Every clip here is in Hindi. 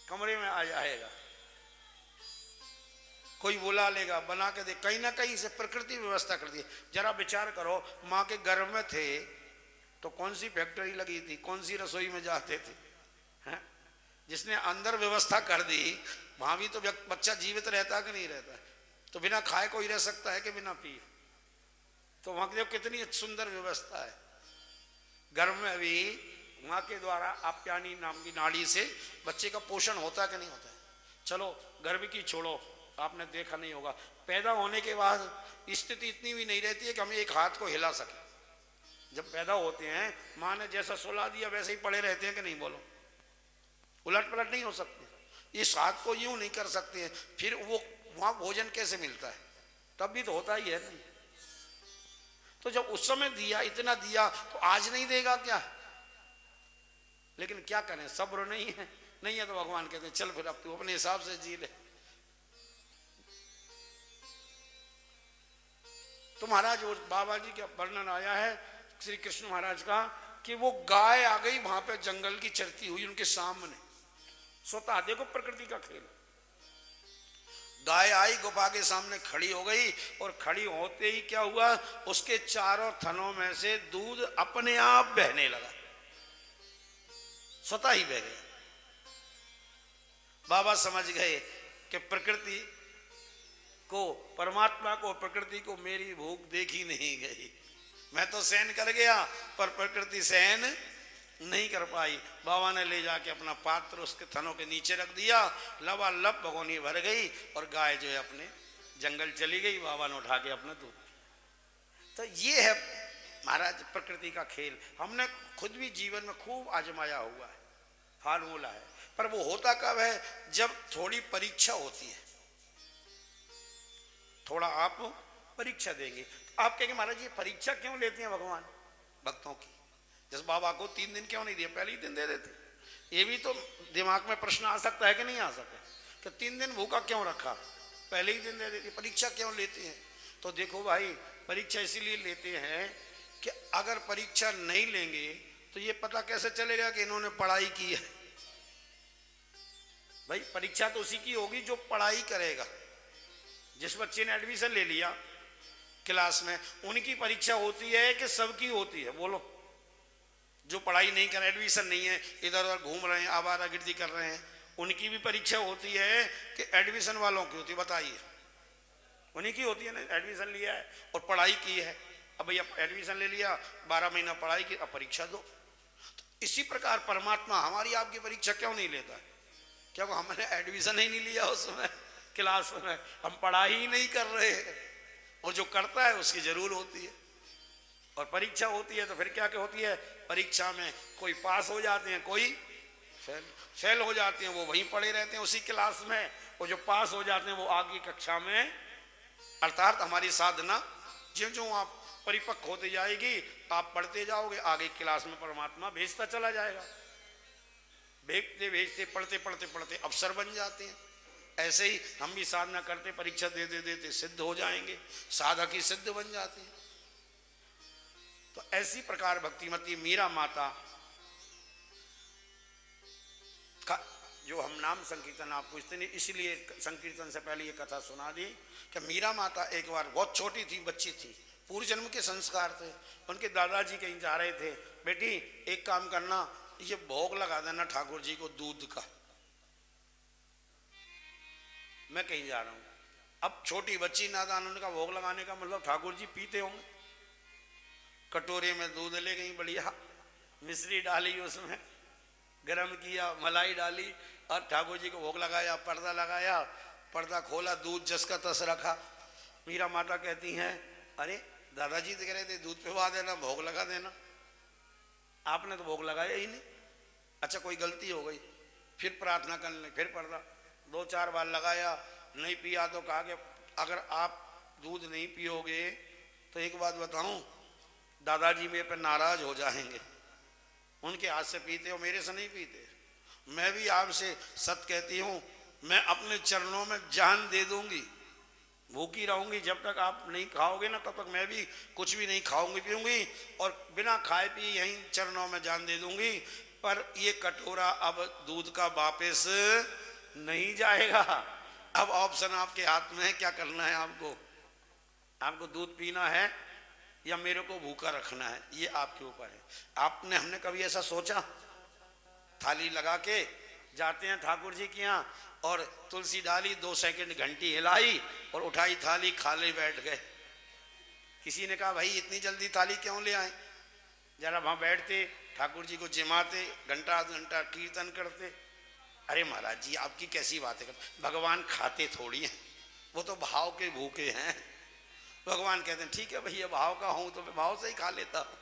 कमरे में आ जाएगा, कोई बुला लेगा, बना के दे। कहीं ना कहीं से प्रकृति व्यवस्था कर दी। जरा विचार करो, माँ के गर्भ में थे तो कौन सी फैक्ट्री लगी थी, कौन सी रसोई में जाते थे, हैं? जिसने अंदर व्यवस्था कर दी, वहां भी तो बच्चा जीवित रहता कि नहीं रहता? तो बिना खाए कोई रह सकता है कि बिना पिए? तो वहां देखो कितनी सुंदर व्यवस्था है। गर्भ में भी माँ के द्वारा आप्यायनी नाम की नाड़ी से बच्चे का पोषण होता है कि नहीं होता है? चलो गर्भ की छोड़ो, आपने देखा नहीं होगा, पैदा होने के बाद स्थिति इतनी भी नहीं रहती है कि हम एक हाथ को हिला सके। जब पैदा होते हैं माँ ने जैसा सुला दिया वैसे ही पड़े रहते हैं कि नहीं? बोलो, उलट पलट नहीं हो सकते। इस हाथ को यूं नहीं कर सकते हैं, फिर वो वहां भोजन कैसे मिलता है? तब भी तो होता ही है नहीं। तो जब उस समय दिया, इतना दिया, तो आज नहीं देगा क्या? लेकिन क्या करें, सब्र नहीं है। नहीं है तो भगवान कहते हैं चल फिर अब तू अपने हिसाब से जी ले। तो महाराज वो बाबा जी का वर्णन आया है श्री कृष्ण महाराज का कि वो गाय आ गई वहां पे, जंगल की चरती हुई उनके सामने स्वतः। देखो प्रकृति का खेल। गाय आई, गुफा के सामने खड़ी हो गई, और खड़ी होते ही क्या हुआ, उसके चारों थनों में से दूध अपने आप बहने लगा, स्वतः ही बह गया। बाबा समझ गए कि प्रकृति को, परमात्मा को, प्रकृति को मेरी भूख देखी नहीं गई। मैं तो सहन कर गया पर प्रकृति सहन नहीं कर पाई। बाबा ने ले जाके अपना पात्र उसके थनों के नीचे रख दिया, लबालब भगोनी भर गई और गाय जो है अपने जंगल चली गई। बाबा ने उठा के अपना दूध। तो ये है महाराज प्रकृति का खेल। हमने खुद भी जीवन में खूब आजमाया हुआ है, फार्मूला है। पर वो होता कब है? जब थोड़ी परीक्षा होती है। थोड़ा आप परीक्षा देंगे। आप कहेंगे महाराज ये परीक्षा क्यों लेते हैं भगवान भक्तों की? जैसे बाबा को 3 दिन क्यों नहीं दिया, पहले ही दिन दे देते? ये भी तो दिमाग में प्रश्न आ सकता है कि नहीं आ सकता? कि 3 दिन भूखा क्यों रखा, पहले ही दिन दे देते? परीक्षा क्यों लेते हैं? तो देखो भाई, परीक्षा इसीलिए लेते हैं कि अगर परीक्षा नहीं लेंगे तो ये पता कैसे चलेगा कि इन्होंने पढ़ाई की है। भाई परीक्षा तो उसी की होगी जो पढ़ाई करेगा। जिस बच्चे ने एडमिशन ले लिया क्लास में, उनकी परीक्षा होती है कि सबकी होती है? बोलो। जो पढ़ाई नहीं कर, एडमिशन नहीं है, इधर उधर घूम रहे हैं, आवारागर्दी कर रहे हैं, उनकी भी परीक्षा होती है कि एडमिशन वालों की होती है? बताइए, उन्हीं की होती है ना। एडमिशन लिया है और पढ़ाई की है। अब भैया एडमिशन ले लिया, 12 महीना पढ़ाई की, अब परीक्षा दो। तो इसी प्रकार परमात्मा हमारी आपकी परीक्षा क्यों नहीं लेता है? क्या वो हमने एडमिशन ही नहीं लिया उसमें क्लास में, हम पढ़ाई ही नहीं कर रहे हैं? और जो करता है उसकी जरूर होती है। और परीक्षा होती है तो फिर क्या क्या होती है? परीक्षा में कोई पास हो जाते हैं, कोई फेल हो जाते हैं। वो वहीं पढ़े रहते हैं उसी क्लास में। और जो पास हो जाते हैं वो आगे कक्षा में, अर्थात हमारी साधना ज्यों ज्यों आप परिपक्व होते जाएगी, आप पढ़ते जाओगे, आगे क्लास में परमात्मा भेजता चला जाएगा। भेजते भेजते पढ़ते पढ़ते पढ़ते अफसर बन जाते हैं। ऐसे ही हम भी साधना करते, परीक्षा दे दे देते सिद्ध हो जाएंगे, साधक ही सिद्ध बन जाते हैं। तो ऐसी प्रकार भक्तिमती मीरा माता का जो हम नाम संकीर्तन आप पूछते नहीं, इसलिए संकीर्तन से पहले ये कथा सुना दी कि मीरा माता एक बार बहुत छोटी थी, बच्ची थी, पूर्व जन्म के संस्कार थे। उनके दादाजी कहीं जा रहे थे, बेटी एक काम करना, ये भोग लगा देना ठाकुर जी को दूध का, मैं कहीं जा रहा हूं। अब छोटी बच्ची नादान, उनका भोग लगाने का मतलब ठाकुर जी पीते होंगे। कटोरे में दूध ले गई, बढ़िया मिश्री डाली, उसमें गरम किया, मलाई डाली और ठाकुर जी को भोग लगाया, पर्दा लगाया, पर्दा खोला, दूध जस का तस रखा। मीरा माता कहती हैं अरे दादाजी तो कह रहे थे दूध पिवा देना, भोग लगा देना, आपने तो भोग लगाया ही नहीं। अच्छा कोई गलती हो गई, फिर प्रार्थना कर ले, फिर पर्दा 2-4 बार लगाया, नहीं पिया तो कहा कि अगर आप दूध नहीं पियोगे तो एक बात बताऊं, दादाजी मेरे पर नाराज हो जाएंगे। उनके हाथ से पीते हो, मेरे से नहीं पीते। मैं भी आपसे सत्य कहती हूं, मैं अपने चरणों में जान दे दूंगी, भूखी रहूंगी जब तक आप नहीं खाओगे ना, तब तक मैं भी कुछ भी नहीं खाऊंगी पीऊंगी, और बिना खाए पिए यहीं चरणों में जान दे दूंगी। पर ये कटोरा अब दूध का वापस नहीं जाएगा। अब ऑप्शन आपके हाथ में है, क्या करना है आपको। आपको दूध पीना है या मेरे को भूखा रखना है, ये आपके ऊपर है। हमने कभी ऐसा सोचा। थाली लगा के जाते हैं ठाकुर जी के यहाँ और तुलसी डाली, 2 सेकंड घंटी हिलाई और उठाई थाली, खाली बैठ गए। किसी ने कहा भाई इतनी जल्दी थाली क्यों ले आए, जरा वहां बैठते ठाकुर जी को जिमाते, घंटा आध घंटा कीर्तन करते। अरे महाराज जी आपकी कैसी बातें करते, भगवान खाते थोड़ी हैं, वो तो भाव के भूखे हैं। भगवान कहते हैं ठीक है भैया भाव का हूं तो मैं भाव से ही खा लेता हूं।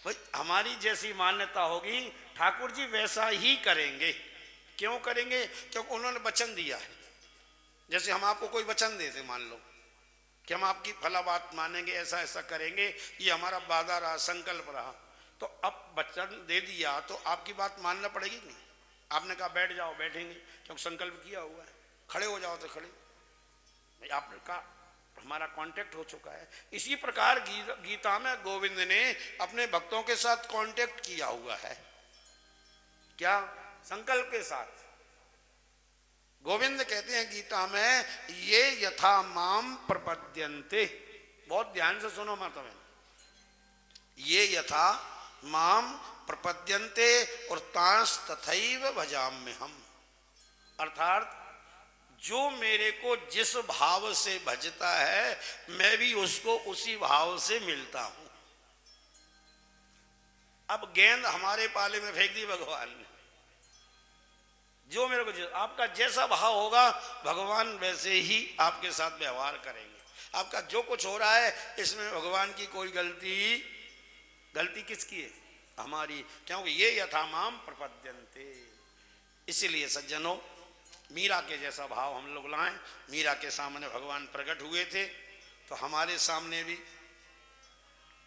भाई हमारी जैसी मान्यता होगी ठाकुर जी वैसा ही करेंगे। क्यों करेंगे, क्योंकि उन्होंने वचन दिया है। जैसे हम आपको कोई वचन देते, मान लो कि हम आपकी फला बात मानेंगे, ऐसा ऐसा करेंगे, ये हमारा वादा रहा, संकल्प रहा, तो अब वचन दे दिया तो आपकी बात मानना पड़ेगी नहीं। आपने कहा बैठ जाओ, बैठेंगे क्योंकि संकल्प किया हुआ है। खड़े हो जाओ तो खड़े। भाई आपने कहा हमारा कांटेक्ट हो चुका है। इसी प्रकार गीता में गोविंद ने अपने भक्तों के साथ कांटेक्ट किया हुआ है। क्या, संकल्प के साथ। गोविंद कहते हैं गीता में, ये यथा माम प्रपद्यन्ते, बहुत ध्यान से सुनो माता बहन, ये यथा माम प्रपद्यन्ते और तांस तथैव भजाम्यहम्, अर्थात जो मेरे को जिस भाव से भजता है मैं भी उसको उसी भाव से मिलता हूं। अब गेंद हमारे पाले में फेंक दी भगवान ने, जो मेरे को आपका जैसा भाव होगा भगवान वैसे ही आपके साथ व्यवहार करेंगे। आपका जो कुछ हो रहा है इसमें भगवान की कोई गलती किसकी है, हमारी, क्योंकि ये यथा माम प्रपद्यन्ते। इसीलिए सज्जनों मीरा के जैसा भाव हम लोग लाएं। मीरा के सामने भगवान प्रकट हुए थे तो हमारे सामने भी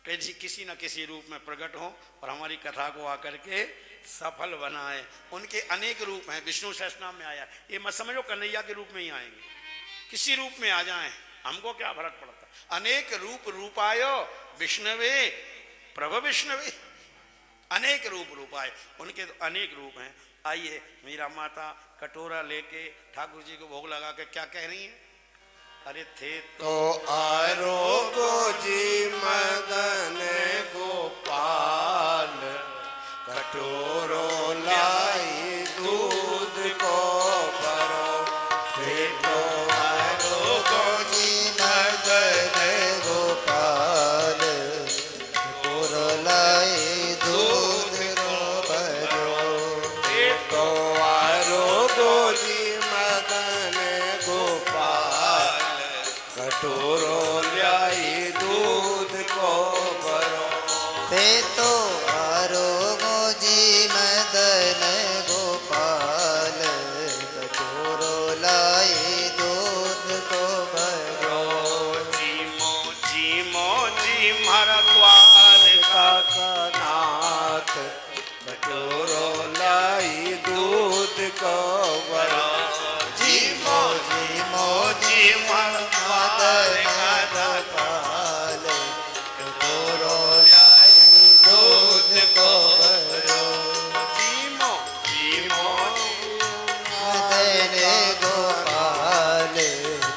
किसी न किसी रूप में प्रकट हो और हमारी कथा को आकर के सफल बनाए। उनके अनेक रूप हैं, विष्णु सहस्रनाम में आया, ये मत समझो कन्हैया के रूप में ही आएंगे, किसी रूप में आ जाएं, हमको क्या फर्क पड़ता। अनेक रूप रूपायो विष्णवे प्रभु विष्णवे, अनेक रूप आए, उनके तो अनेक रूप हैं। आइए मीरा माता कटोरा लेके ठाकुर जी को भोग लगा के क्या कह रही है, अरे थे तो आरोगो जी मदन गोपाल, कटोरो लाई दूध को भरो। थे तो आरोगो जी मदन गोपाल, कटोरो लाई दूध को भरो। थे तो आरोगो जी मदन गोपाल, कटोरो लाई दूध को भरो। ते तो आरोगो जी मदन गोपाल, कटोरो लाई दूध को भरो। जी मारा द्वारका का नाथ, कटोरो लाई दूध को भरो। जीमो जी मारा द्वारका गोपाल, कटोरो लाई दूध को भरो। जीमो मदन गोपाल,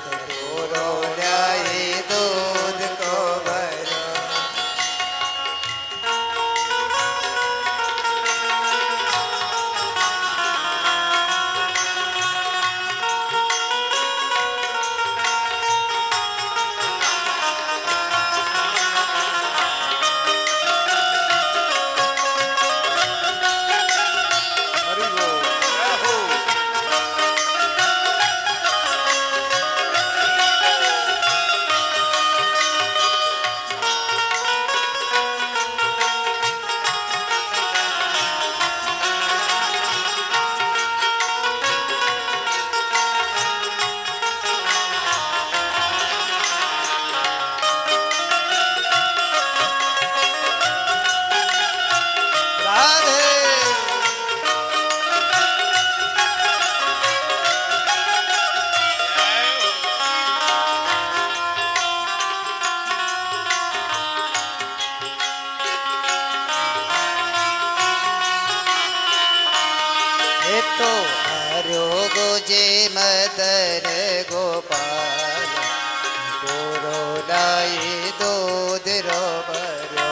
कटोरो लाई दूध को भरो। तो हारो गोजे मदन गोपाल कटोरो लाई दूध रो भरो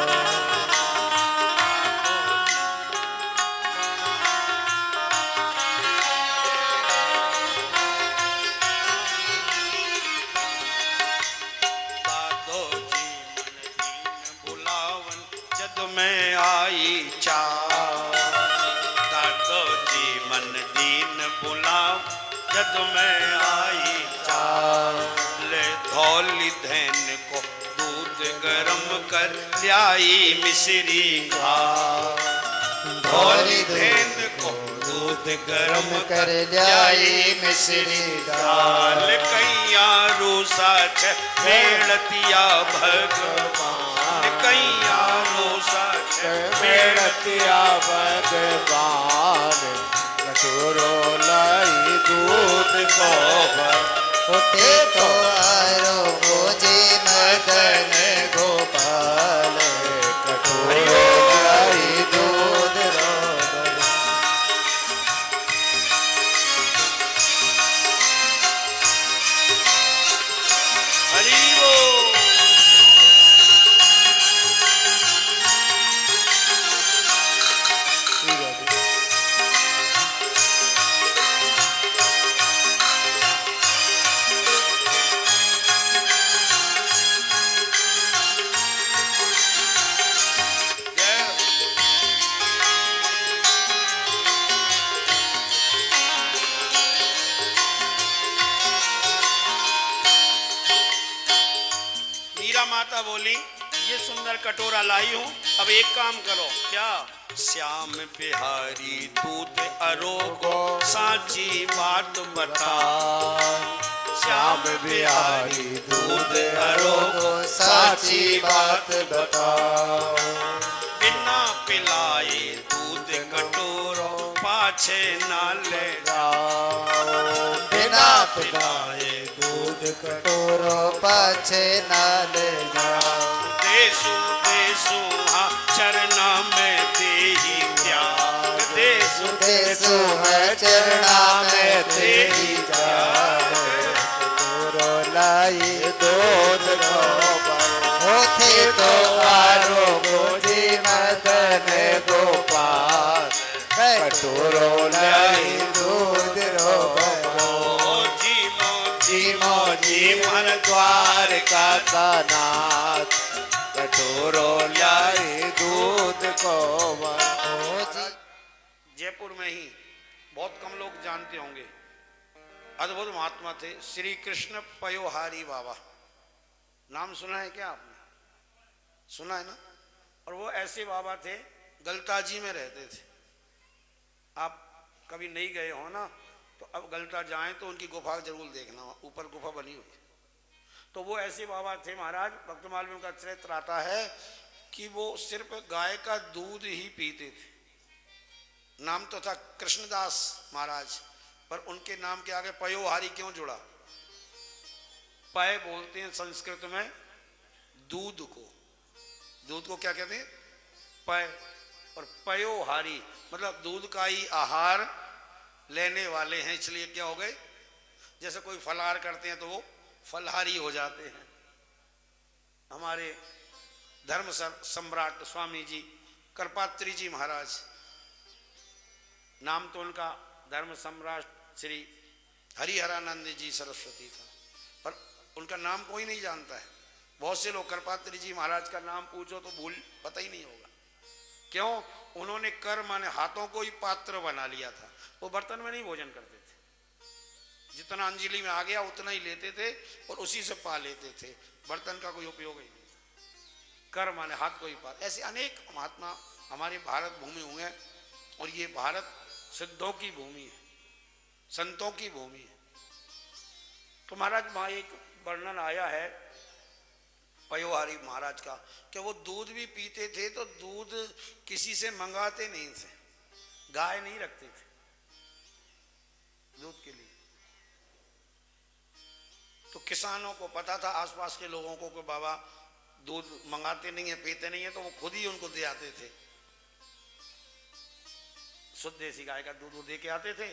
दादो जी मन दीन बुलावन जद मैं आई चार। दादो जी मन दीन बुलाव जद मैं आई चार। ले धौली धैन को दूध गरम कर ल्याई मिश्री खा। धौली धैन को दूध गरम कर ल्याई मिश्री डाल। कैया रूसा छ मेड़तिया भगवान। कैया रूसा छ मेड़तिया भगवान कटोरो लाई दूध को होते तो आरो गोजे मदन गोपाल कटोरो लाई दूध रो भरो। हरि बोल। मीरा माता बोली ये सुंदर कटोरा लाई हूं, अब एक काम करो। क्या? श्याम बिहारी दूध अरोगो साची बात बता। श्याम बिहारी दूध अरोगो साची बात बताओ। बिना पिलाए दूध कटोरो पाछे ना ले जाओ बिना पिलाए दूध कटोरो पाछे ना ले जाओ। देसु देसु हाँ चरना में तेरी त्याग। देसु देसु है चरना में तेरी जान कटोरो लाई दूध को होते तो आरो गोजी मदन गोपाल कटोरो लाई दूध रो जी मन द्वार का नाथ कटोरो लाई दूध को जयपुर में ही बहुत कम लोग जानते होंगे, अद्भुत महात्मा थे श्री कृष्ण पयोहारी बाबा। नाम सुना है क्या आपने? सुना है ना? और वो ऐसे बाबा थे, गलताजी में रहते थे। आप कभी नहीं गए हो ना, तो अब गलता जाएं तो उनकी गुफा जरूर देखना, ऊपर गुफा बनी हुई। तो वो ऐसे बाबा थे महाराज, भक्तमाल में उनका चरित्र आता है कि वो सिर्फ गाय का दूध ही पीते थे। नाम तो था कृष्णदास महाराज, पर उनके नाम के आगे पयोहारी क्यों जुड़ा? पय बोलते हैं संस्कृत में दूध को। दूध को क्या कहते हैं? पय। और पयोहारी मतलब दूध का ही आहार लेने वाले हैं, इसलिए क्या हो गए? जैसे कोई फलाहार करते हैं तो वो फलहारी हो जाते हैं। हमारे धर्म सम्राट स्वामी जी करपात्री जी महाराज, नाम तो उनका धर्म सम्राट श्री हरिहरानंद जी सरस्वती था, पर उनका नाम कोई नहीं जानता है। बहुत से लोग करपात्री जी महाराज का नाम पूछो तो भूल पता ही नहीं होगा। क्यों? उन्होंने कर माने हाथों को ही पात्र बना लिया था। वो बर्तन में नहीं भोजन करते थे, जितना अंजलि में आ गया उतना ही लेते थे और उसी से पा लेते थे, बर्तन का कोई उपयोग ही नहीं। कर माने हाथ को ही पा। ऐसे अनेक महात्मा हमारे भारत भूमि हुए हैं, और ये भारत सिद्धों की भूमि है, संतों की भूमि है। तो महाराज वहां एक वर्णन आया है पयोहारी महाराज का कि वो दूध भी पीते थे तो दूध किसी से मंगाते नहीं थे, गाय नहीं रखते थे दूध के लिए। तो किसानों को पता था, आसपास के लोगों को कि बाबा दूध मंगाते नहीं है, पीते नहीं है, तो वो खुद ही उनको दे आते थे। शुद्ध देसी गाय का दूध दे के आते थे,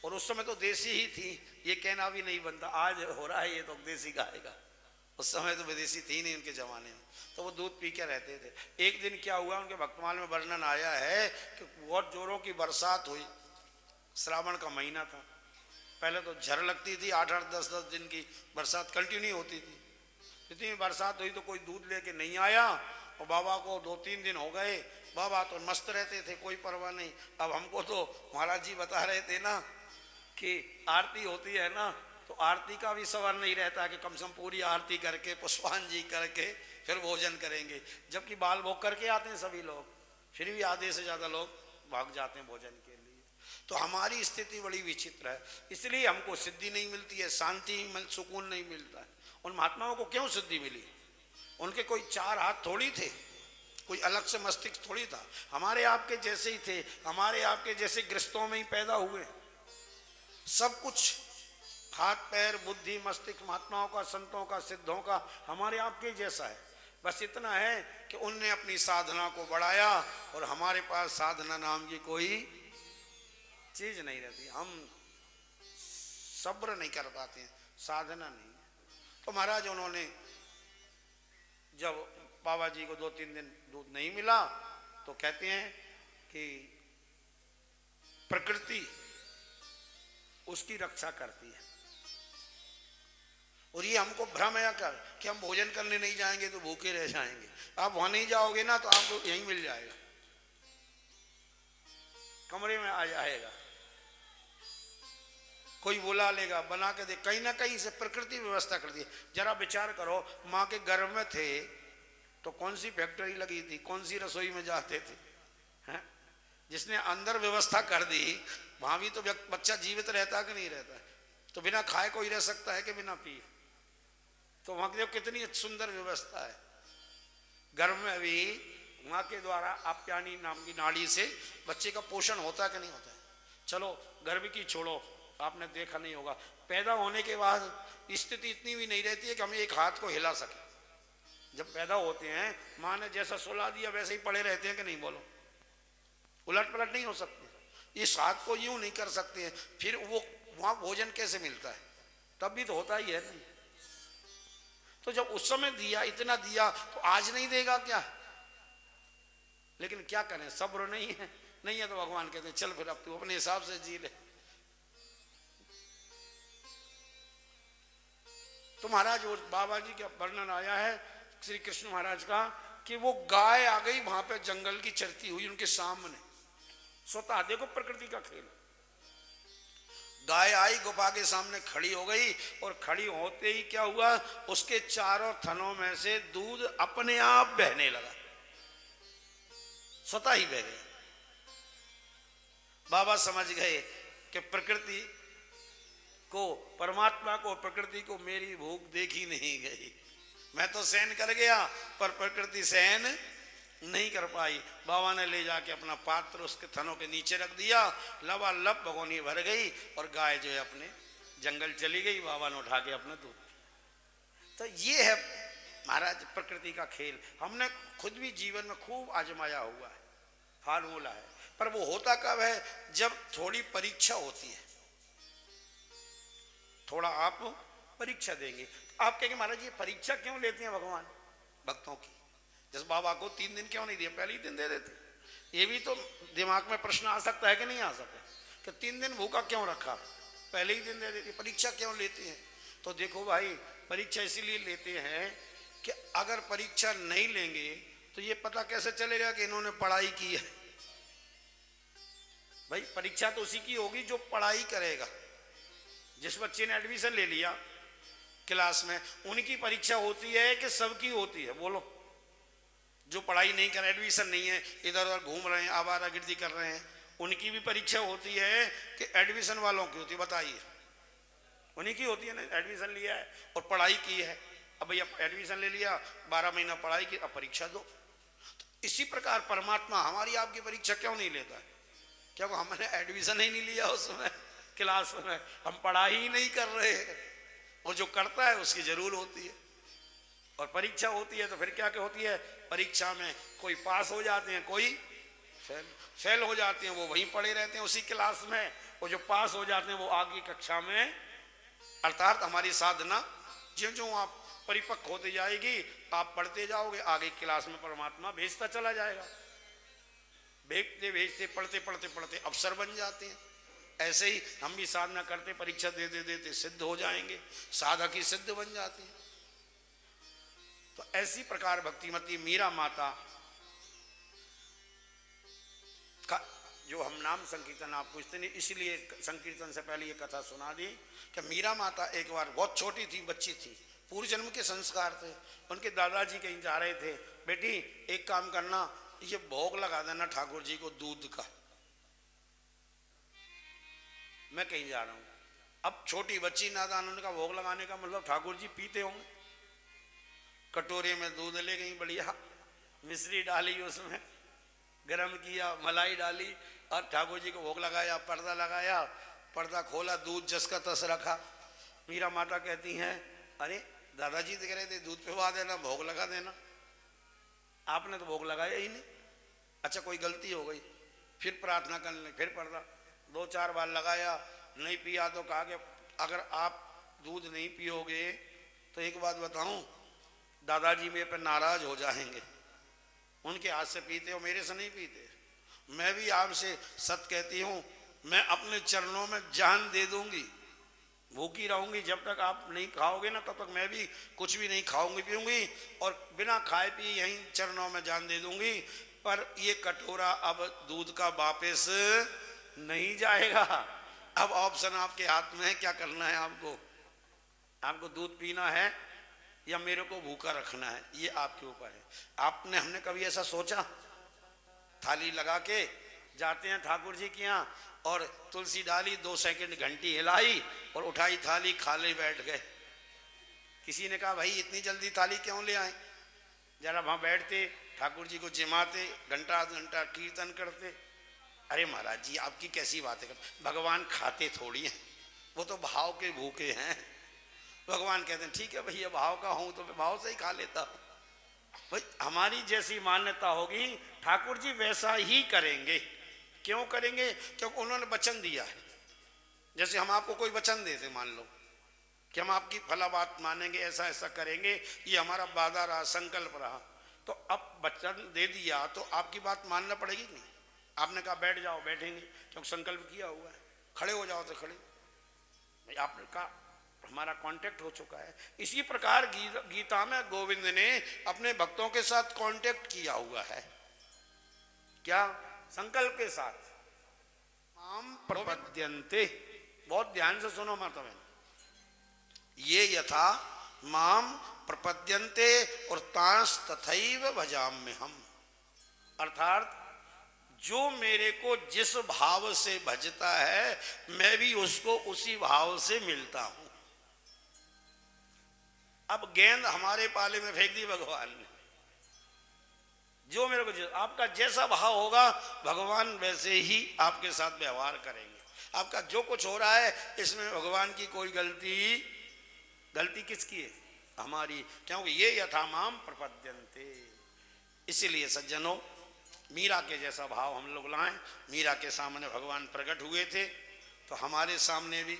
और उस समय तो देसी ही थी, ये कहना भी नहीं बनता आज हो रहा है ये तो देसी गाय का, उस समय तो विदेशी थी नहीं उनके ज़माने में, तो वो दूध पी के रहते थे। एक दिन क्या हुआ, उनके भक्तमाल में वर्णन आया है कि बहुत जोरों की बरसात हुई, श्रावण का महीना था, पहले तो झड़ लगती थी, 8-8 10-10 दिन की बरसात कंटिन्यू होती थी। इतनी बरसात हुई तो कोई दूध लेके नहीं आया, और बाबा को 2-3 दिन हो गए, बाबा तो मस्त रहते थे, कोई परवाह नहीं। अब हमको तो महाराज जी बता रहे थे ना कि आरती होती है ना, तो आरती का भी सवाल नहीं रहता कि कम से कम पूरी आरती करके पुष्पांजलि करके फिर भोजन करेंगे, जबकि बाल भोग करके आते हैं सभी लोग, फिर भी आधे से ज़्यादा लोग भाग जाते हैं भोजन के लिए। तो हमारी स्थिति बड़ी विचित्र है, इसलिए हमको सिद्धि नहीं मिलती है, शांति सुकून नहीं मिलता है। उन महात्माओं को क्यों सिद्धि मिली? उनके कोई 4 हाथ थोड़ी थे, कोई अलग से मस्तिष्क थोड़ी था, हमारे आपके जैसे ही थे, हमारे आपके जैसे गृहस्थों में ही पैदा हुए। सब कुछ हाथ पैर बुद्धि मस्तिष्क महात्माओं का, संतों का, सिद्धों का हमारे आपके जैसा है। बस इतना है कि उनने अपनी साधना को बढ़ाया, और हमारे पास साधना नाम की कोई चीज नहीं रहती, हम सब्र नहीं कर पाते हैं, साधना नहीं। तो महाराज उन्होंने जब बाबा जी को 2-3 दिन दूध नहीं मिला, तो कहते हैं कि प्रकृति उसकी रक्षा करती है, और ये हमको भ्रम है कर कि हम भोजन करने नहीं जाएंगे तो भूखे रह जाएंगे। आप वहां नहीं जाओगे ना तो आपको यहीं मिल जाएगा, कमरे में आ जाएगा, कोई बुला लेगा, बना के दे। कहीं ना कहीं से प्रकृति व्यवस्था करती है। जरा विचार करो, माँ के गर्भ में थे तो कौन सी फैक्ट्री लगी थी, कौन सी रसोई में जाते थे, हैं? जिसने अंदर व्यवस्था कर दी, वहां भी तो बच्चा जीवित रहता कि नहीं रहता है? तो बिना खाए कोई रह सकता है कि बिना पिए? तो वहां की कितनी सुंदर व्यवस्था है। गर्भ में भी माँ के द्वारा आप्यायनी नाम की नाड़ी से बच्चे का पोषण होता कि नहीं होता है? चलो गर्भ की छोड़ो, आपने देखा नहीं होगा, पैदा होने के बाद स्थिति इतनी भी नहीं रहती है कि हम एक हाथ को हिला सके। जब पैदा होते हैं माँ ने जैसा सुला दिया वैसे ही पड़े रहते हैं कि नहीं? बोलो, उलट पलट नहीं हो सकते, इस हाथ को यूं नहीं कर सकते हैं। फिर वो वहां भोजन कैसे मिलता है? तब भी तो होता ही है नहीं। तो जब उस समय दिया, इतना दिया, तो आज नहीं देगा क्या? लेकिन क्या करें, सब्र नहीं है। नहीं है तो भगवान कहते हैं चल फिर अब तू अपने हिसाब से जी ले। तो महाराज वो बाबा जी का वर्णन आया है श्री कृष्ण महाराज का कि वो गाय आ गई वहां पे, जंगल की चरती हुई उनके सामने, स्वतः देखो प्रकृति का खेल। गाय आई, गुफा के सामने खड़ी हो गई, और खड़ी होते ही क्या हुआ, उसके चारों थनों में से दूध अपने आप बहने लगा, स्वतः ही बह गया। बाबा समझ गए कि प्रकृति को, परमात्मा को, प्रकृति को मेरी भूख देखी नहीं गई। मैं तो सहन कर गया पर प्रकृति सहन नहीं कर पाई। बाबा ने ले जाके अपना पात्र उसके थनों के नीचे रख दिया, लबालब भगोनी भर गई, और गाय जो है अपने जंगल चली गई। बाबा ने उठा के अपना दूध। तो ये है महाराज प्रकृति का खेल। हमने खुद भी जीवन में खूब आजमाया हुआ है, फार्मूला है। पर वो होता कब है? जब थोड़ी परीक्षा होती है। थोड़ा आप परीक्षा देंगे, आप कहेंगे महाराज ये परीक्षा क्यों लेते हैं भगवान भक्तों की? जैसे बाबा को 3 दिन क्यों नहीं दिया, पहले ही दिन दे देते? ये भी तो दिमाग में प्रश्न आ सकता है कि नहीं आ सकता कि 3 दिन भूखा क्यों रखा, पहले ही दिन दे देते? परीक्षा क्यों लेते हैं? तो देखो भाई, परीक्षा इसीलिए लेते हैं कि अगर परीक्षा नहीं लेंगे तो ये पता कैसे चलेगा कि इन्होंने पढ़ाई की है। भाई परीक्षा तो उसी की होगी जो पढ़ाई करेगा। जिस बच्चे ने एडमिशन ले लिया क्लास में, उनकी परीक्षा होती है कि सबकी होती है? बोलो, जो पढ़ाई नहीं कर, एडमिशन नहीं है, इधर उधर घूम रहे हैं, आवारागर्दी कर रहे हैं, उनकी भी परीक्षा होती है कि एडमिशन वालों की होती है? बताइए, उन्हीं की होती है ना। एडमिशन लिया है और पढ़ाई की है, अब भैया एडमिशन ले लिया, 12 महीना पढ़ाई की, अब परीक्षा दो। तो इसी प्रकार परमात्मा हमारी आपकी परीक्षा क्यों नहीं लेता है? क्या हमने एडमिशन ही नहीं लिया उसमें क्लास में, हम पढ़ाई ही नहीं कर रहे हैं। और जो करता है उसकी जरूर होती है। और परीक्षा होती है तो फिर क्या क्या होती है? परीक्षा में कोई पास हो जाते हैं, कोई फेल। फेल हो जाते हैं वो वहीं पड़े रहते हैं उसी क्लास में, और जो पास हो जाते हैं वो आगे कक्षा में। अर्थात हमारी साधना ज्यों ज्यों आप परिपक्व होते जाएगी, आप पढ़ते जाओगे, आगे क्लास में परमात्मा भेजता चला जाएगा। भेजते भेजते पढ़ते पढ़ते पढ़ते अफसर बन जाते हैं। ऐसे ही हम भी साधना करते, परीक्षा देते देते सिद्ध हो जाएंगे, साधक ही सिद्ध बन जाते हैं। तो ऐसी प्रकार भक्तिमती मीरा माता का जो हम नाम संकीर्तन आप पूछते नहीं, इसलिए संकीर्तन से पहले ये कथा सुना दी कि मीरा माता एक बार बहुत छोटी थी, बच्ची थी, पूर्व जन्म के संस्कार थे। उनके दादाजी कहीं जा रहे थे, बेटी एक काम करना, ये भोग लगा देना ठाकुर जी को दूध का, मैं कहीं जा रहा हूं। अब छोटी बच्ची नादान, उनका भोग लगाने का मतलब ठाकुर जी पीते होंगे। कटोरे में दूध ले गई, बढ़िया मिश्री डाली, उसमें गरम किया, मलाई डाली और ठाकुर जी को भोग लगाया, पर्दा लगाया, पर्दा खोला, दूध जस का तस रखा। मीरा माता कहती हैं, अरे दादाजी तो कह रहे थे दूध पिवा देना, भोग लगा देना, आपने तो भोग लगाया ही नहीं। अच्छा कोई गलती हो गई, फिर प्रार्थना कर ले, फिर पर्दा 2-4 बार लगाया, नहीं पिया तो कहा कि अगर आप दूध नहीं पियोगे तो एक बात बताऊं, दादाजी मेरे पर नाराज हो जाएंगे, उनके हाथ से पीते हो, मेरे से नहीं पीते। मैं भी आपसे सत्य कहती हूं, मैं अपने चरणों में जान दे दूंगी, भूखी रहूंगी जब तक आप नहीं खाओगे ना, तब तक मैं भी कुछ भी नहीं खाऊंगी पीऊंगी, और बिना खाए पी यहीं चरणों में जान दे दूंगी। पर ये कटोरा अब दूध का वापस नहीं जाएगा। अब ऑप्शन आपके हाथ में है, क्या करना है आपको, आपको दूध पीना है या मेरे को भूखा रखना है, ये आपके ऊपर है। आपने हमने कभी ऐसा सोचा? थाली लगा के जाते हैं ठाकुर जी के यहाँ, और तुलसी डाली, 2 सेकंड घंटी हिलाई और उठाई थाली, खा ले बैठ गए। किसी ने कहा भाई इतनी जल्दी थाली क्यों ले आए, जरा वहां बैठते, ठाकुर जी को जिमाते, घंटा आध घंटा कीर्तन करते। अरे महाराज जी आपकी कैसी बातें करते, भगवान खाते थोड़ी हैं, वो तो भाव के भूखे हैं। भगवान कहते हैं ठीक है भैया भाव का हूं तो मैं भाव से ही खा लेता। भाई हमारी जैसी मान्यता होगी, ठाकुर जी वैसा ही करेंगे। क्यों करेंगे? क्योंकि उन्होंने वचन दिया है। जैसे हम आपको कोई वचन देते, मान लो कि हम आपकी फला बात मानेंगे, ऐसा ऐसा करेंगे, ये हमारा वादा रहा, संकल्प रहा, तो अब वचन दे दिया तो आपकी बात मानना पड़ेगी नहीं। आपने कहा बैठ जाओ, बैठेंगे, क्योंकि संकल्प किया हुआ है। खड़े हो जाओ तो खड़े, भाई आपने कहा, हमारा कांटेक्ट हो चुका है। इसी प्रकार गीता में गोविंद ने अपने भक्तों के साथ कांटेक्ट किया हुआ है। क्या? संकल्प के साथ। माम प्रपद्यन्ते, बहुत ध्यान से सुनो मतलब, ये यथा माम प्रपद्यन्ते और तांस तथैव भजाम्य हम, अर्थात जो मेरे को जिस भाव से भजता है मैं भी उसको उसी भाव से मिलता हूं। अब गेंद हमारे पाले में फेंक दी भगवान ने, जो मेरे को आपका जैसा भाव होगा भगवान वैसे ही आपके साथ व्यवहार करेंगे। आपका जो कुछ हो रहा है इसमें भगवान की कोई गलती किसकी है? हमारी, क्योंकि ये यथामाम प्रपद्यन्ते। इसीलिए सज्जनों, मीरा के जैसा भाव हम लोग लाएं। मीरा के सामने भगवान प्रकट हुए थे, तो हमारे सामने भी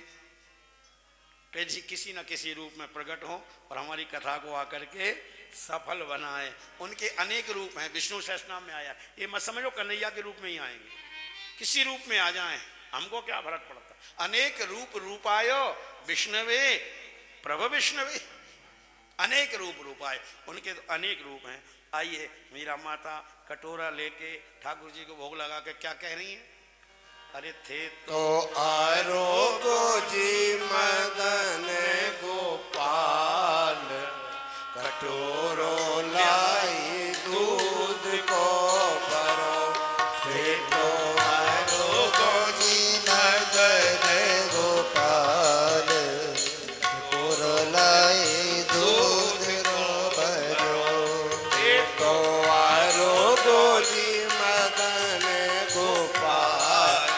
किसी न किसी रूप में प्रकट हो और हमारी कथा को आकर के सफल बनाए। उनके अनेक रूप हैं। विष्णु सहस्रनाम में आया, ये मत समझो कन्हैया के रूप में ही आएंगे, किसी रूप में आ जाएं, हमको क्या फर्क पड़ता। अनेक रूप रूपाय विष्णवे प्रभु विष्णवे, अनेक रूप रूपाय, उनके तो अनेक रूप हैं। आइए, मीरा माता कटोरा लेके ठाकुर जी को भोग लगा के क्या कह रही हैं? अरे थे तो आरोगो जी मदन गोपाल, कटोरो लाई दूध को भरो। थे तो आरोगो जी मदन गोपाल, कटोरो लाई दूध को भरो। थे तो आरोगो जी मदन गोपाल,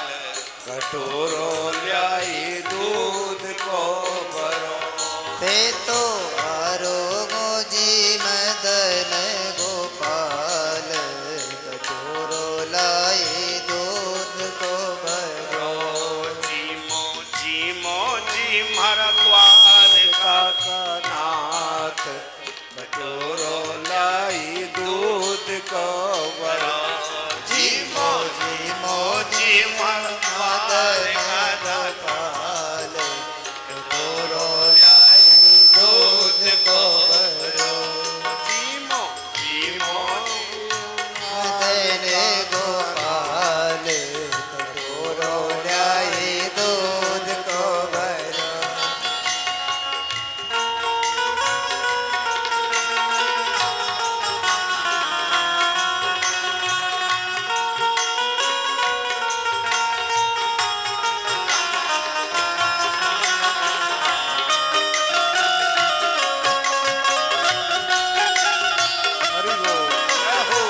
कटोरो लाई दूध को भरो। ते तो आरोगो जी मदन गोपाल, कटोरो लाई मारा द्वारका का नाथ कटोरो लाई दूध को भरो जीमो जीमो जी मारा द्वारका गोपाल कटोरो लाई दूध को भरो जीमो जीमो मदन गोपाल कटोरो लाई दूध को भरो हरि बोल जय हो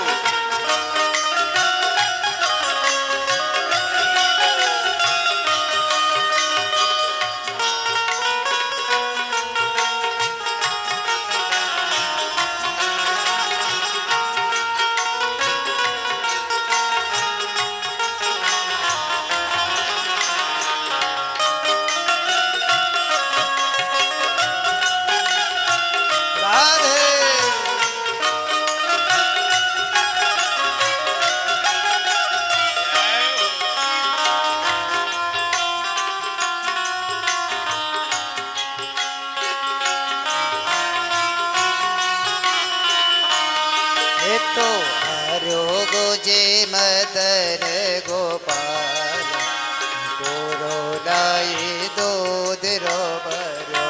राधे हे तो आरोगो जे मदन गोपाल डोरो लाई दूध रो भरो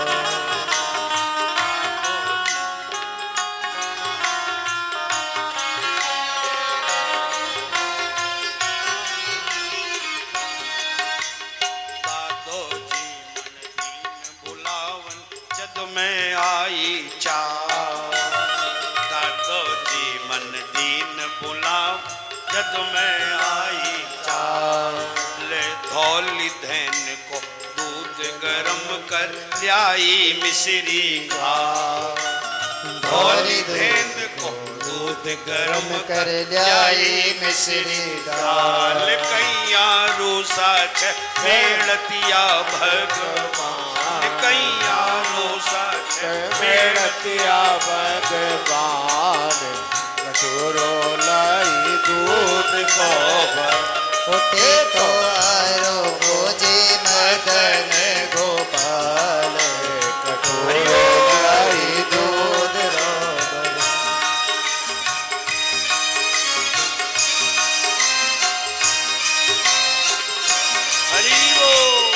दादो जी मन दीन बुलावन जद मैं आई चार दादो जी मन दीन बुलाव जद मैं आई चार ले धौली धैन को दूध गरम कर लाई मिश्री खा धौली धैन को दूध गरम कर लाई मिश्री डाल कैया रूसा छ मेड़तिया भगवान कैया रूसा छ मेड़तिया भगवान कटोरो लाई दूध को भरो उठे तो आरोगो जे मदन गोपाल कटोरो लाई दूध रो भरो हरि बोल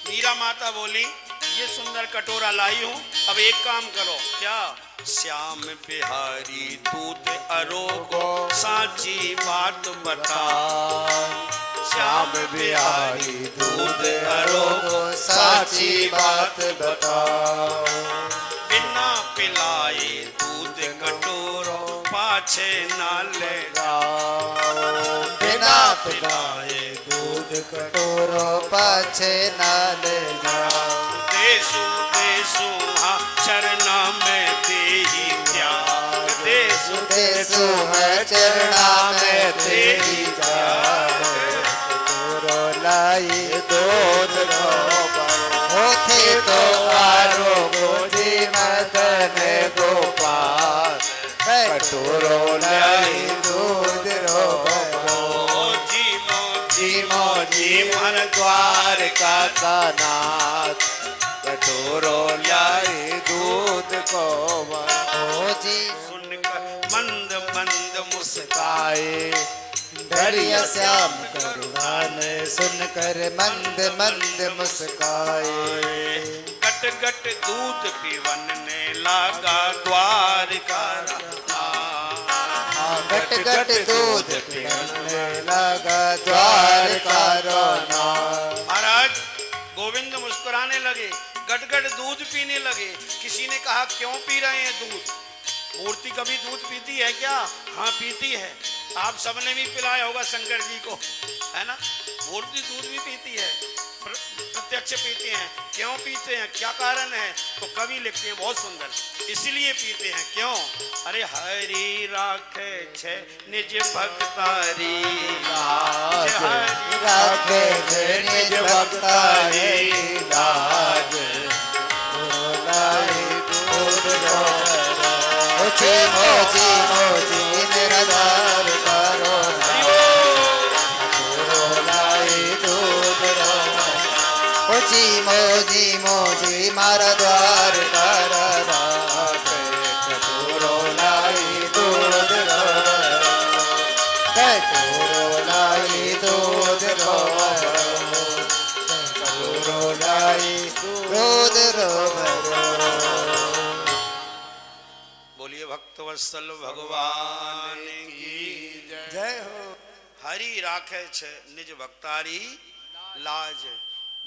मीरा माता बोली ये सुंदर कटोरा लाई हूं अब एक काम करो क्या श्याम बिहारी दूध अरोगो साची बात बता श्याम बिहारी दूध अरोगो साची बात बताओ बिना पिलाए दूध कटोरो पाछे ना ले बिना पिलाए दूध कटोरो पाछे ना ले जाओ देसु देसु हाँ चरना में देही त्याग देसु देसु है चरणा में तेरी जान कटोरो लाई दूध को भरो होते तो आरोगो जी मदन गोपाल कटोरो लाई दूध रो भरो जीमो जी मन द्वारका का नाथ कटोरो लाई दूध को भरो ओ जी सुनकर मंद मंद मुस्काए डरिया श्याम करुणान सुनकर मंद मंद मुस्काए गट गट दूध पीवन ने लागा द्वारका गट गट दूध पीने लगा द्वारका रोना महाराज गोविंद मुस्कुराने लगे गटगट दूध पीने लगे। किसी ने कहा क्यों पी रहे हैं दूध? मूर्ति कभी दूध पीती है क्या? हाँ पीती है। आप सबने भी पिलाया होगा शंकर जी को, है ना? मूर्ति दूध भी पीती है, प्रत्यक्ष पीते हैं। क्यों पीते हैं, क्या कारण है? तो कवि लिखते हैं बहुत सुंदर, इसलिए पीते हैं। क्यों? अरे हरि राखे छे निज भक्तारी लाज, राखे छे निज भक्तारी लाज, मोची मोची मोची निराधार करो दूध रो, मोची मोची मोची मारा द्वार कर कपूरो लाई दूध रो, कपूरो लाई दूध रो, कपूरो लाई दूध रो। बोलिए भक्तवत्सल भगवान की जय हो। हरि राखे छे निज भक्तारी लाज।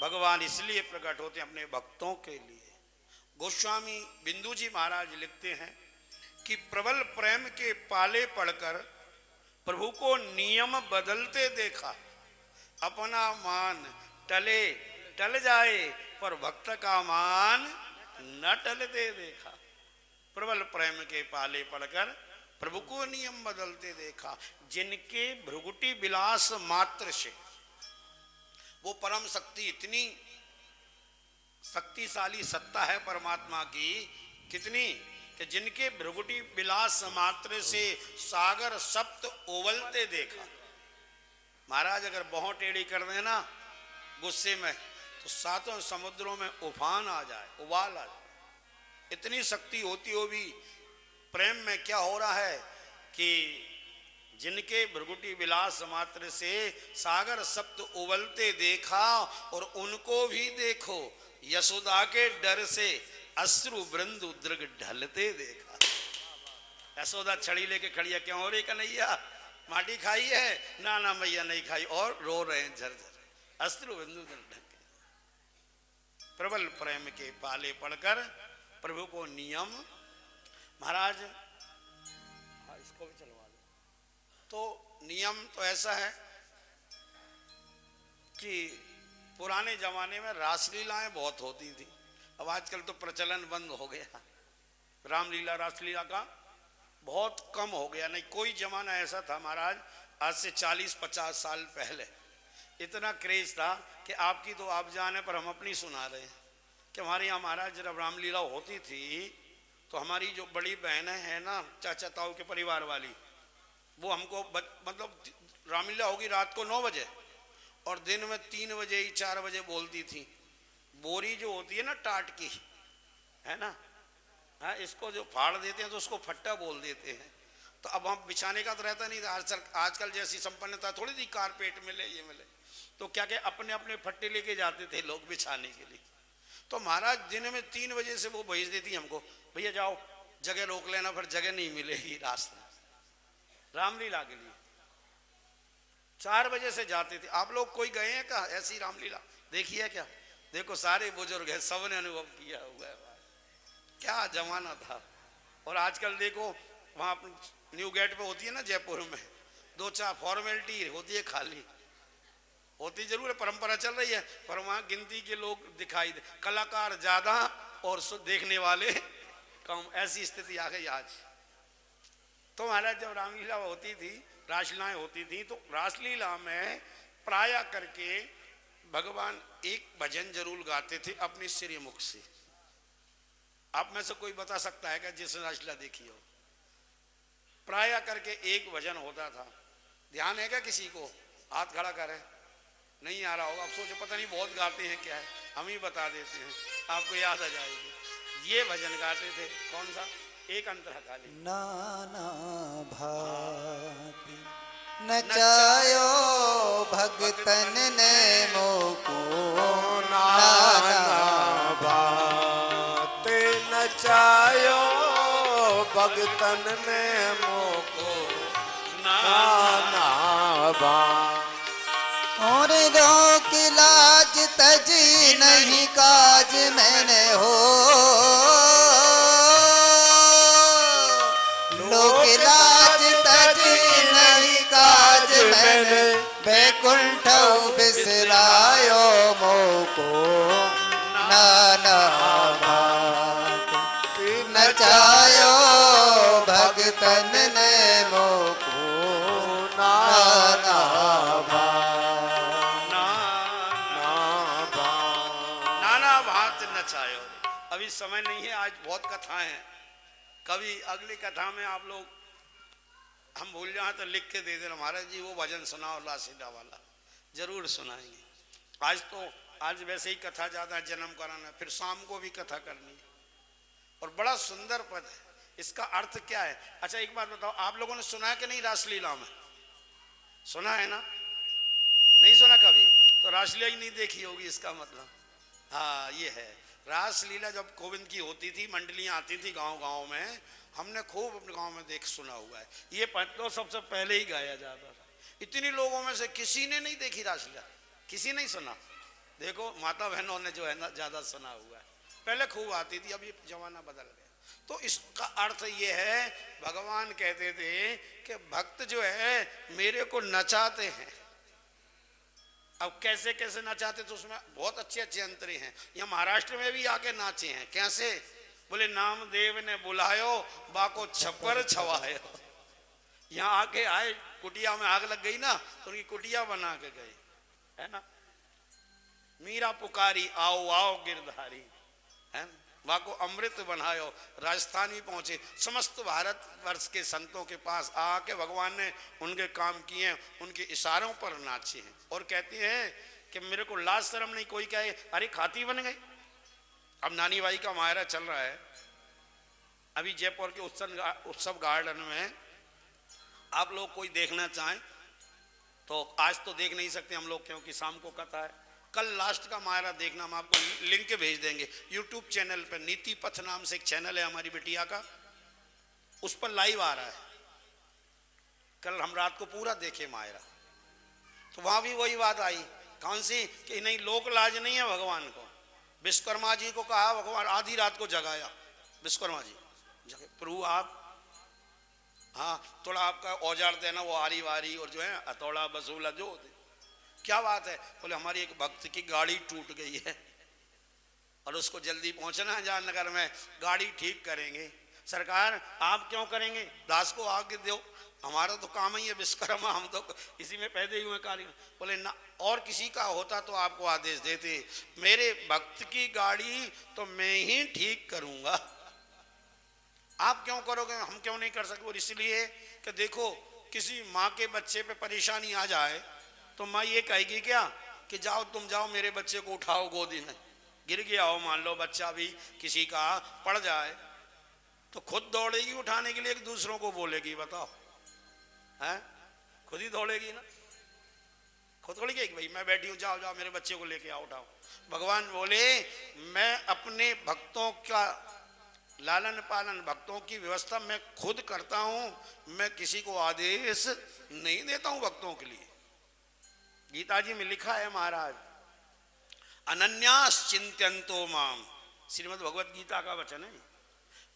भगवान इसलिए प्रकट होते हैं अपने भक्तों के लिए। गोस्वामी बिंदु जी महाराज लिखते हैं कि प्रबल प्रेम के पाले पड़कर प्रभु को नियम बदलते देखा। अपना मान टले टल जाए पर भक्त का मान न टलते देखा। प्रबल प्रेम के पाले पड़कर प्रभु को नियम बदलते देखा। जिनके भृगुटी विलास मात्र से, वो परम शक्ति, इतनी शक्तिशाली सत्ता है परमात्मा की, कितनी कि जिनके भृगुटी विलास मात्र से सागर सप्त उबलते देखा। महाराज अगर बहुत टेढ़ी कर देना गुस्से में तो सातों समुद्रों में उफान आ जाए, उबाल आ जाए। इतनी शक्ति होती हो भी प्रेम में क्या हो रहा है कि जिनके भृगुटी विलास मात्र से सागर सप्त उबलते देखा, और उनको भी देखो यशोदा के डर से अश्रु वृंदु दृग ढलते देखा। यशोदा छड़ी लेके खड़ी है, क्यों हो रही कन्हैया, माटी खाई है? ना ना मैया नहीं खाई, और रो रहे हैं झरझर, अश्रु वृंदु दृग ढल। प्रबल प्रेम के पाले पड़कर प्रभु को नियम। महाराज इसको भी चलवा दो। तो नियम तो ऐसा है कि पुराने जमाने में रासलीलाएं बहुत होती थी। अब आजकल तो प्रचलन बंद हो गया, रामलीला रासलीला का बहुत कम हो गया। नहीं, कोई जमाना ऐसा था महाराज, आज से 40-50 साल पहले इतना क्रेज था कि आपकी तो आप जाने पर हम अपनी सुना रहे हैं कि हमारे यहाँ महाराज जब रामलीला होती थी तो हमारी जो बड़ी बहनें हैं ना, चाचा ताऊ के परिवार वाली, वो हमको मतलब रामलीला होगी रात को 9 बजे और दिन में 3 बजे ही 4 बजे बोलती थी। बोरी जो होती है ना टाट की, है ना, हाँ, इसको जो फाड़ देते हैं तो उसको फट्टा बोल देते हैं। तो अब हम बिछाने का तो रहता नहीं था। आजकल जैसी संपन्नता थोड़ी थी, कारपेट मिले ये मिले, तो क्या क्या अपने अपने फट्टे लेके जाते थे लोग बिछाने के लिए। तो महाराज दिन में 3 बजे से वो भेज देती हमको, भैया जाओ जगह रोक लेना, फिर जगह नहीं मिलेगी रास्ता रामलीला के लिए। 4 बजे से जाते थे। आप लोग कोई गए हैं क्या ऐसी रामलीला देखी है क्या? देखो सारे बुजुर्ग हैं, सबने अनुभव किया हुआ है। क्या जमाना था। और आजकल देखो वहाँ न्यू गेट पे होती है ना जयपुर में, 2-4 फॉर्मेलिटी होती है, खाली होती जरूर है, परंपरा चल रही है, पर वहाँ गिनती के लोग दिखाई दे, कलाकार ज्यादा और देखने वाले कम, ऐसी स्थिति आ गई आज। तो महाराज जब रामलीला होती थी, रासलीलाएं होती थी, तो रासलीला में प्राय करके भगवान एक भजन जरूर गाते थे अपने श्री मुख से। आप में से कोई बता सकता है क्या जिसने रासलीला देखी हो? प्राय करके एक भजन होता था। ध्यान है क्या किसी को? हाथ खड़ा करे। नहीं आ रहा होगा, आप सोचो पता नहीं बहुत गाते हैं क्या है, हम ही बता देते हैं, आपको याद आ जाएगी। ये भजन गाते थे, कौन सा? एक अंतर खाली। नाना भांति नचायो भगतन ने मोको, नाना भांति नचायो भगतन ने मोको, नाना भांति और रोक लाज तज तजी नहीं काज मैंने हो, लोक लाज तजी नहीं काज मैंने, बैकुंठ बिसरायो मोको नाना भांति, नचायो भगतन ने मोको नाना भांति। नाना भांति नचायो। अभी समय नहीं है, आज बहुत कथाएं हैं, कभी अगली कथा में आप लोग हम भूल जाए तो लिख के दे देना, महाराज जी वो भजन सुनाओ लासीडा वाला, जरूर सुनाएंगे। आज वैसे ही कथा ज्यादा है, जन्म कराना, फिर शाम को भी कथा करनी है, और बड़ा सुंदर पद है। इसका अर्थ क्या है? अच्छा एक बात बताओ, आप लोगों ने सुना है कि नहीं रासलीला में? सुना है ना? नहीं सुना कभी? तो रासलीला ही नहीं देखी होगी इसका मतलब। हाँ ये है, रासलीला जब गोविंद की होती थी, मंडलियां आती थी गांव गांव में, हमने खूब अपने गांव में देख सुना हुआ है। ये पद तो सबसे पहले ही गाया जाता था। इतनी लोगों में से किसी ने नहीं देखी रासलीला, किसी नहीं सुना। देखो माता बहनों ने जो है ना ज्यादा सुना हुआ है, पहले खूब आती थी, अब ये जमाना बदल गया। तो इसका अर्थ ये है, भगवान कहते थे कि भक्त जो है मेरे को नचाते हैं। अब कैसे कैसे नचाते, तो उसमें बहुत अच्छे अच्छे अंतरे हैं। यहाँ महाराष्ट्र में भी आके नाचे हैं। कैसे? बोले नामदेव ने बुलायो, बाको छप्पर छवायो। यहाँ आके आए, कुटिया में आग लग गई ना, तो उनकी कुटिया बना के गए, है ना। मीरा पुकारी आओ आओ गिरधारी, है ना। वहां को अमृत बनायो। राजस्थान भी पहुंचे, समस्त भारत वर्ष के संतों के पास आके भगवान ने उनके काम किए हैं, उनके इशारों पर नाचे हैं। और कहते हैं कि मेरे को लाज शर्म नहीं, कोई कहे अरे खाती बन गई। अब नानी बाई का मायरा चल रहा है अभी जयपुर के उत्सव गार्डन में। आप लोग कोई देखना चाहें तो आज तो देख नहीं सकते हम लोग, क्योंकि शाम को कथा है। कल लास्ट का मायरा देखना, हम आपको लिंक भेज देंगे यूट्यूब चैनल पर। नीति पथ नाम से एक चैनल है हमारी बिटिया का, उस पर लाइव आ रहा है। कल हम रात को पूरा देखे मायरा, तो वहां भी वही बात आई। कौन सी? कि नहीं लोक लाज नहीं है भगवान को। विश्वकर्मा जी को कहा भगवान, आधी रात को जगाया विश्वकर्मा जी, प्रभु आप हाँ थोड़ा आपका औजार देना, वो आरी वारी और जो है हथौड़ा बसूला जो होते। क्या बात है? बोले हमारी एक भक्त की गाड़ी टूट गई है और उसको जल्दी पहुंचना है जाननगर में, गाड़ी ठीक करेंगे। सरकार आप क्यों करेंगे, दास को आगे दो, हमारा तो काम ही है विश्वकर्मा, हम तो इसी में पैदे हुए कारीगर। बोले ना, और किसी का होता तो आपको आदेश देते, मेरे भक्त की गाड़ी तो मैं ही ठीक करूंगा, आप क्यों करोगे, हम क्यों नहीं कर सकते। और इसलिए कि देखो किसी माँ के बच्चे पे परेशानी आ जाए तो माँ ये कहेगी क्या कि जाओ तुम जाओ मेरे बच्चे को उठाओ गोदी में, गिर गया हो मान लो बच्चा भी किसी का पड़ जाए, तो खुद दौड़ेगी उठाने के लिए, एक दूसरों को बोलेगी? बताओ, हैं? खुद ही दौड़ेगी ना, खुद थोड़ी कहेगी भाई मैं बैठी हूं जाओ जाओ मेरे बच्चे को लेके आओ उठाओ। भगवान बोले मैं अपने भक्तों का लालन पालन, भक्तों की व्यवस्था मैं खुद करता हूं, मैं किसी को आदेश नहीं देता हूं भक्तों के लिए। गीता जी में लिखा है महाराज, अनन्यास चिंत्यन्तो माम, श्रीमद् भगवत गीता का वचन है।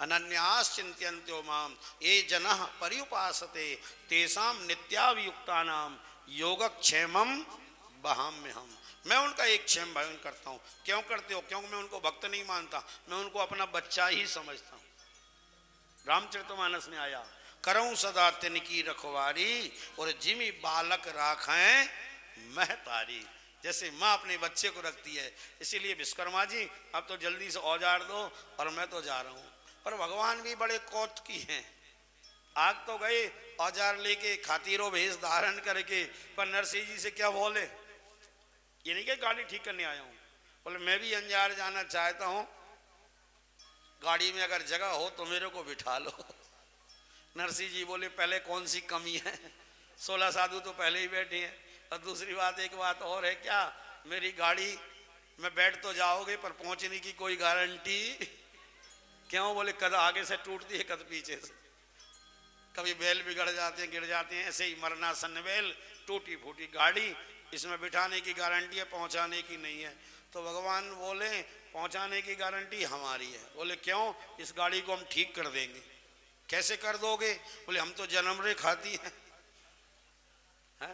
अनन्यास चिंत्यन्तो माम ये जनः पर्युपासते तेषाम नित्याभियुक्तानाम योगक्षेमम वहाम्यहम्। मैं उनका एक क्षेम भजन करता हूँ। क्यों करते हो? क्योंकि मैं उनको भक्त नहीं मानता, मैं उनको अपना बच्चा ही समझता हूँ। रामचरितमानस में आया, करऊं सदा तिनकी रखवारी और जिमी बालक राखें महतारी। जैसे माँ अपने बच्चे को रखती है, इसीलिए विश्वकर्मा जी अब तो जल्दी से औजार दो और मैं तो जा रहा हूँ। पर भगवान भी बड़े कौतुकी हैं, आग तो गए औजार लेके खातिरों भेष धारण करके, पर नरसिंह जी से क्या बोले, ये नहीं कि गाड़ी ठीक करने आया हूँ, बोले मैं भी अंजार जाना चाहता हूँ, गाड़ी में अगर जगह हो तो मेरे को बिठा लो। नरसिंह जी बोले पहले कौन सी कमी है, 16 साधु तो पहले ही बैठे हैं, और दूसरी बात एक बात और है क्या, मेरी गाड़ी में बैठ तो जाओगे पर पहुंचने की कोई गारंटी क्यों? बोले कद आगे से टूटती है कद पीछे से, कभी बैल बिगड़ जाते हैं गिर जाते हैं, ऐसे ही मरना सन बैल टूटी फूटी गाड़ी, इसमें बिठाने की गारंटी है, पहुंचाने की नहीं है। तो भगवान बोले पहुंचाने की गारंटी हमारी है। बोले क्यों? इस गाड़ी को हम ठीक कर देंगे। कैसे कर दोगे? बोले हम तो जन्म रे खाती हैं। है?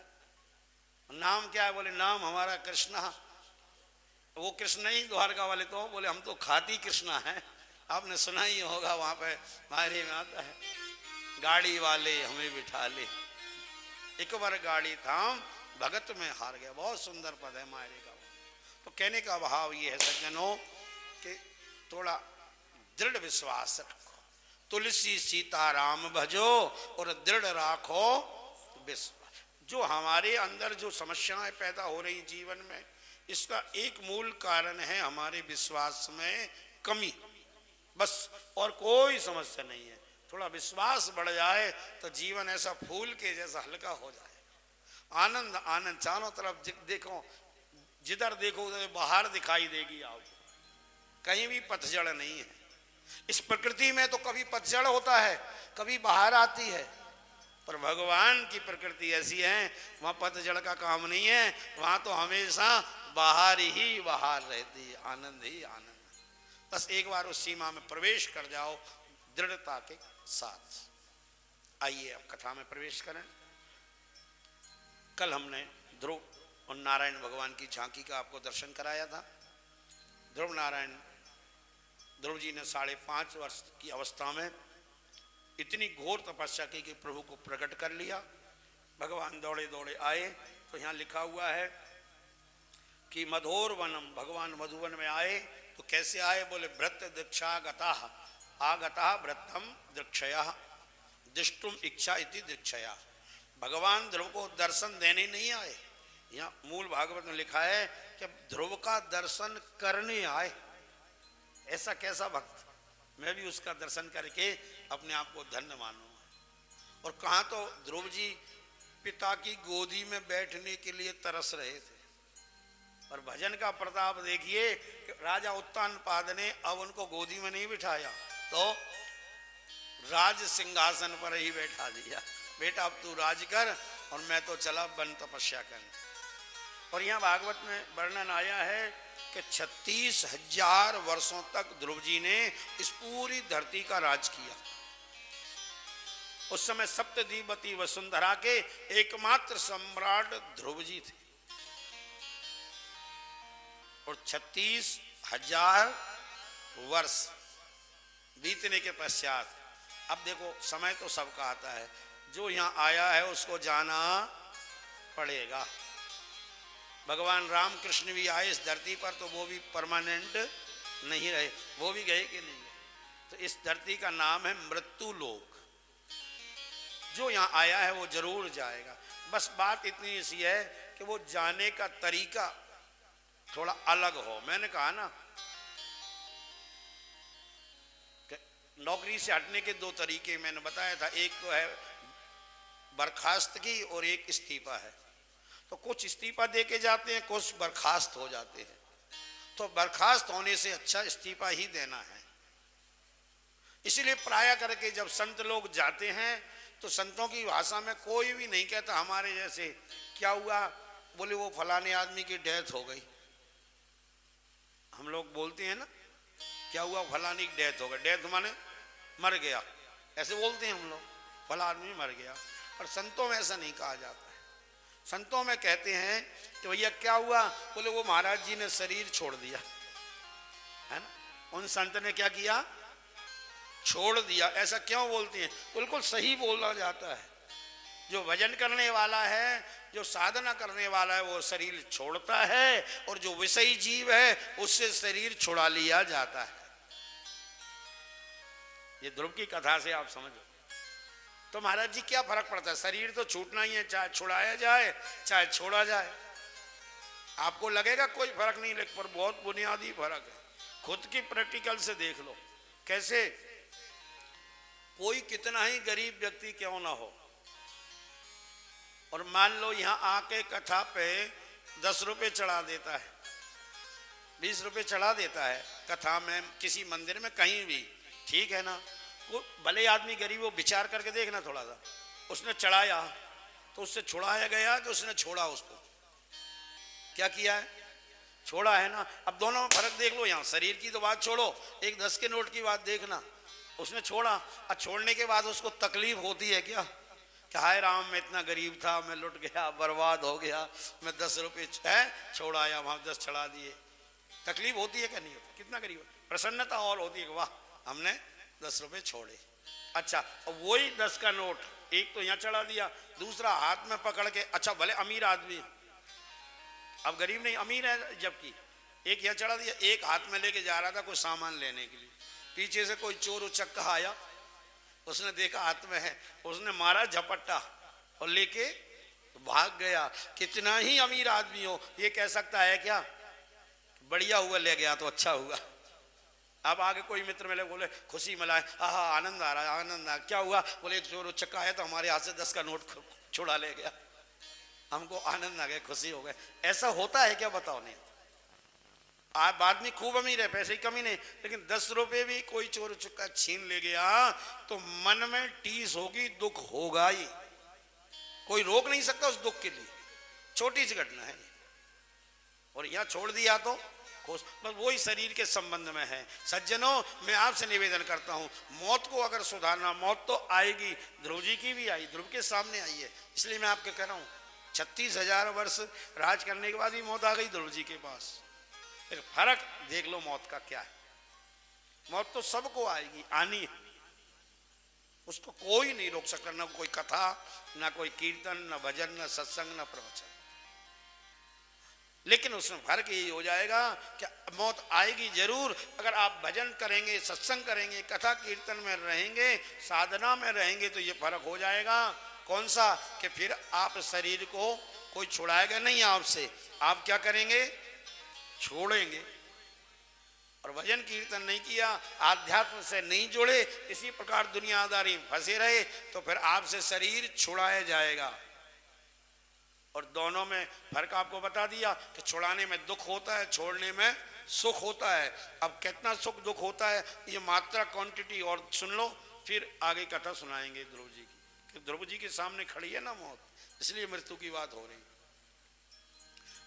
नाम क्या है? बोले नाम हमारा कृष्णा। वो कृष्ण नहीं द्वारका वाले, तो बोले हम तो खाती कृष्णा है। आपने सुना ही होगा, वहां पे मायरे में आता है, गाड़ी वाले हमें बिठा ले, एक बार गाड़ी थाम भगत में हार गया। बहुत सुंदर पद है मायरे का। तो कहने का भाव ये है सज्जनों कि थोड़ा दृढ़ विश्वास रखो, तुलसी सीताराम भजो और दृढ़ राखो विश्वास। जो हमारे अंदर जो समस्याएं पैदा हो रही जीवन में, इसका एक मूल कारण है हमारे विश्वास में कमी, बस, और कोई समस्या नहीं है। थोड़ा विश्वास बढ़ जाए तो जीवन ऐसा फूल के जैसा हल्का हो जाए। आनंद आनंद चारों तरफ देखो, जिधर देखो उधर बाहर दिखाई देगी आपको, कहीं भी पतझड़ नहीं है। इस प्रकृति में तो कभी पतझड़ होता है, कभी बाहर आती है, पर भगवान की प्रकृति ऐसी है वहां पतझड़ का काम नहीं है, वहां तो हमेशा बाहर ही बाहर रहती है, आनंद ही आनंद। बस एक बार उस सीमा में प्रवेश कर जाओ दृढ़ता के साथ। आइए अब कथा में प्रवेश करें। कल हमने ध्रुव और नारायण भगवान की झांकी का आपको दर्शन कराया था। ध्रुव नारायण, ध्रुव जी ने 5.5 वर्ष की अवस्था में इतनी घोर तपस्या की कि प्रभु को प्रकट कर लिया। भगवान दौड़े दौड़े आए तो यहाँ लिखा हुआ है कि मधोर वनम, भगवान मधुवन में आए। तो कैसे आए? बोले व्रत दीक्षा गता आगता व्रतम दीक्षया दृष्टुम इच्छा इति दीक्षया। भगवान ध्रुव को दर्शन देने नहीं आए, यहाँ मूल भागवत में लिखा है कि ध्रुव का दर्शन करने आए। ऐसा कैसा भक्त! मैं भी उसका दर्शन करके अपने आप को धन्य मानूंगा। और कहाँ तो ध्रुव जी पिता की गोदी में बैठने के लिए तरस रहे थे, और भजन का प्रताप देखिए कि राजा उत्तानपाद ने अब उनको गोदी में नहीं बिठाया, तो राज सिंहासन पर ही बैठा दिया। बेटा अब तू राज कर और मैं तो चला वन तपस्या करने। और यहाँ भागवत में वर्णन आया है कि 36,000 वर्षों तक ध्रुव जी ने इस पूरी धरती का राज किया। उस समय सप्तद्वीपति वसुंधरा के एकमात्र सम्राट ध्रुव जी थे। और 36,000 वर्ष बीतने के पश्चात अब देखो, समय तो सबका आता है, जो यहाँ आया है उसको जाना पड़ेगा। भगवान राम कृष्ण भी आए इस धरती पर, तो वो भी परमानेंट नहीं रहे, वो भी गए कि नहीं गए। तो इस धरती का नाम है मृत्यु लोक। जो यहाँ आया है वो जरूर जाएगा। बस बात इतनी सी है कि वो जाने का तरीका थोड़ा अलग हो। मैंने कहा ना कि नौकरी से हटने के 2 तरीके मैंने बताया था, एक तो है बर्खास्त की और एक इस्तीफा है। तो कुछ इस्तीफा दे के जाते हैं, कुछ बर्खास्त हो जाते हैं। तो बर्खास्त होने से अच्छा इस्तीफा ही देना है। इसीलिए प्राय करके जब संत लोग जाते हैं तो संतों की भाषा में कोई भी नहीं कहता हमारे जैसे क्या हुआ, बोले वो फलाने आदमी की डेथ हो गई। हम लोग बोलते हैं ना क्या हुआ, फलानी की डेथ हो गई। डेथ माने मर गया, ऐसे बोलते हैं हम लोग, फला आदमी मर गया। पर संतों में ऐसा नहीं कहा जाता है। संतों में कहते हैं कि भैया क्या हुआ, बोले वो महाराज जी ने शरीर छोड़ दिया, है ना। उन संत ने क्या किया, छोड़ दिया। ऐसा क्यों बोलते हैं? बिल्कुल सही बोला जाता है। जो भजन करने वाला है, जो साधना करने वाला है, वो शरीर छोड़ता है, और जो विषयी जीव है उससे शरीर छुड़ा लिया जाता है। ये ध्रुव की कथा से आप समझो। तो महाराज जी क्या फर्क पड़ता है, शरीर तो छूटना ही है, चाहे छुड़ाया जाए चाहे छोड़ा जाए। आपको लगेगा कोई फर्क नहीं, लेकिन पर बहुत बुनियादी फर्क है। खुद की प्रैक्टिकल से देख लो। कैसे? कोई कितना ही गरीब व्यक्ति क्यों ना हो, और मान लो यहाँ आके कथा पे 10 रुपए चढ़ा देता है, 20 रुपए चढ़ा देता है कथा में, किसी मंदिर में, कहीं भी, ठीक है ना। वो भले आदमी गरीब, वो विचार करके देखना थोड़ा सा, उसने चढ़ाया तो उससे छुड़ाया गया कि उसने छोड़ा उसको? क्या किया है? छोड़ा है ना। अब दोनों में फर्क देख लो, यहाँ शरीर की तो बात छोड़ो, एक 10 के नोट की बात देखना। उसने छोड़ा, अब छोड़ने के बाद उसको तकलीफ होती है क्या कि हाय राम मैं इतना गरीब था, मैं लुट गया, बर्बाद हो गया, मैं 10 रुपये छोड़ आया, वहां 10 चढ़ा दिए। तकलीफ होती है क्या? नहीं होती। कितना गरीब, प्रसन्नता और होती है कि वाह हमने 10 रुपये छोड़े। अच्छा, अब वही 10 का नोट एक तो यहाँ चढ़ा दिया, दूसरा हाथ में पकड़ के, अच्छा भले अमीर आदमी, अब गरीब नहीं अमीर है, जबकि एक यहाँ चढ़ा दिया, एक हाथ में लेके जा रहा था कोई सामान लेने के लिए, पीछे से कोई चोर उचक्का आया, उसने देखा हाथ में है, उसने मारा झपट्टा और लेके भाग गया। कितना ही अमीर आदमी हो ये कह सकता है क्या बढ़िया हुआ ले गया तो अच्छा हुआ। अब आगे कोई मित्र मिले, बोले खुशी मिलाए, आहा आनंद आ रहा है, आनंद आ, क्या हुआ? बोले एक चोर उचक्का आया तो हमारे हाथ से 10 का नोट छुड़ा ले गया, हमको आनंद आ गया, खुशी हो गए। ऐसा होता है क्या? बताओ। नहीं, आप आदमी खूब अमीर है, पैसे की कमी नहीं, लेकिन 10 रुपये भी कोई चोर चुक्का छीन ले गया तो मन में टीस होगी, दुख होगा ही, कोई रोक नहीं सकता उस दुख के लिए। छोटी सी घटना है और यहाँ छोड़ दिया तो खुश। बस वही शरीर के संबंध में है। सज्जनों, मैं आपसे निवेदन करता हूँ, मौत को अगर सुधारना, मौत तो आएगी, ध्रुव जी की भी आई, ध्रुव के सामने आई है, इसलिए मैं आपके कह रहा हूँ 36,000 वर्ष राज करने के बाद भी मौत आ गई ध्रुव जी के पास। फिर फर्क देख लो मौत का क्या है। मौत तो सबको आएगी, आनी है, उसको कोई नहीं रोक सकता, ना कोई कथा, ना कोई कीर्तन, ना भजन, ना सत्संग, ना प्रवचन। लेकिन उसमें फर्क यही हो जाएगा कि मौत आएगी जरूर, अगर आप भजन करेंगे, सत्संग करेंगे, कथा कीर्तन में रहेंगे, साधना में रहेंगे, तो ये फर्क हो जाएगा। कौन सा? कि फिर आप शरीर को कोई छुड़ाएगा नहीं आपसे, आप क्या करेंगे? छोड़ेंगे। और भजन कीर्तन नहीं किया, आध्यात्म से नहीं जुड़े, इसी प्रकार दुनियादारी फंसे रहे, तो फिर आपसे शरीर छुड़ाया जाएगा। और दोनों में फर्क आपको बता दिया कि छुड़ाने में दुख होता है, छोड़ने में सुख होता है। अब कितना सुख दुख होता है ये मात्रा, क्वांटिटी और सुन लो, फिर आगे कथा सुनाएंगे ध्रुव जी की, कि ध्रुव जी के सामने खड़ी है ना मौत, इसलिए मृत्यु की बात हो रही।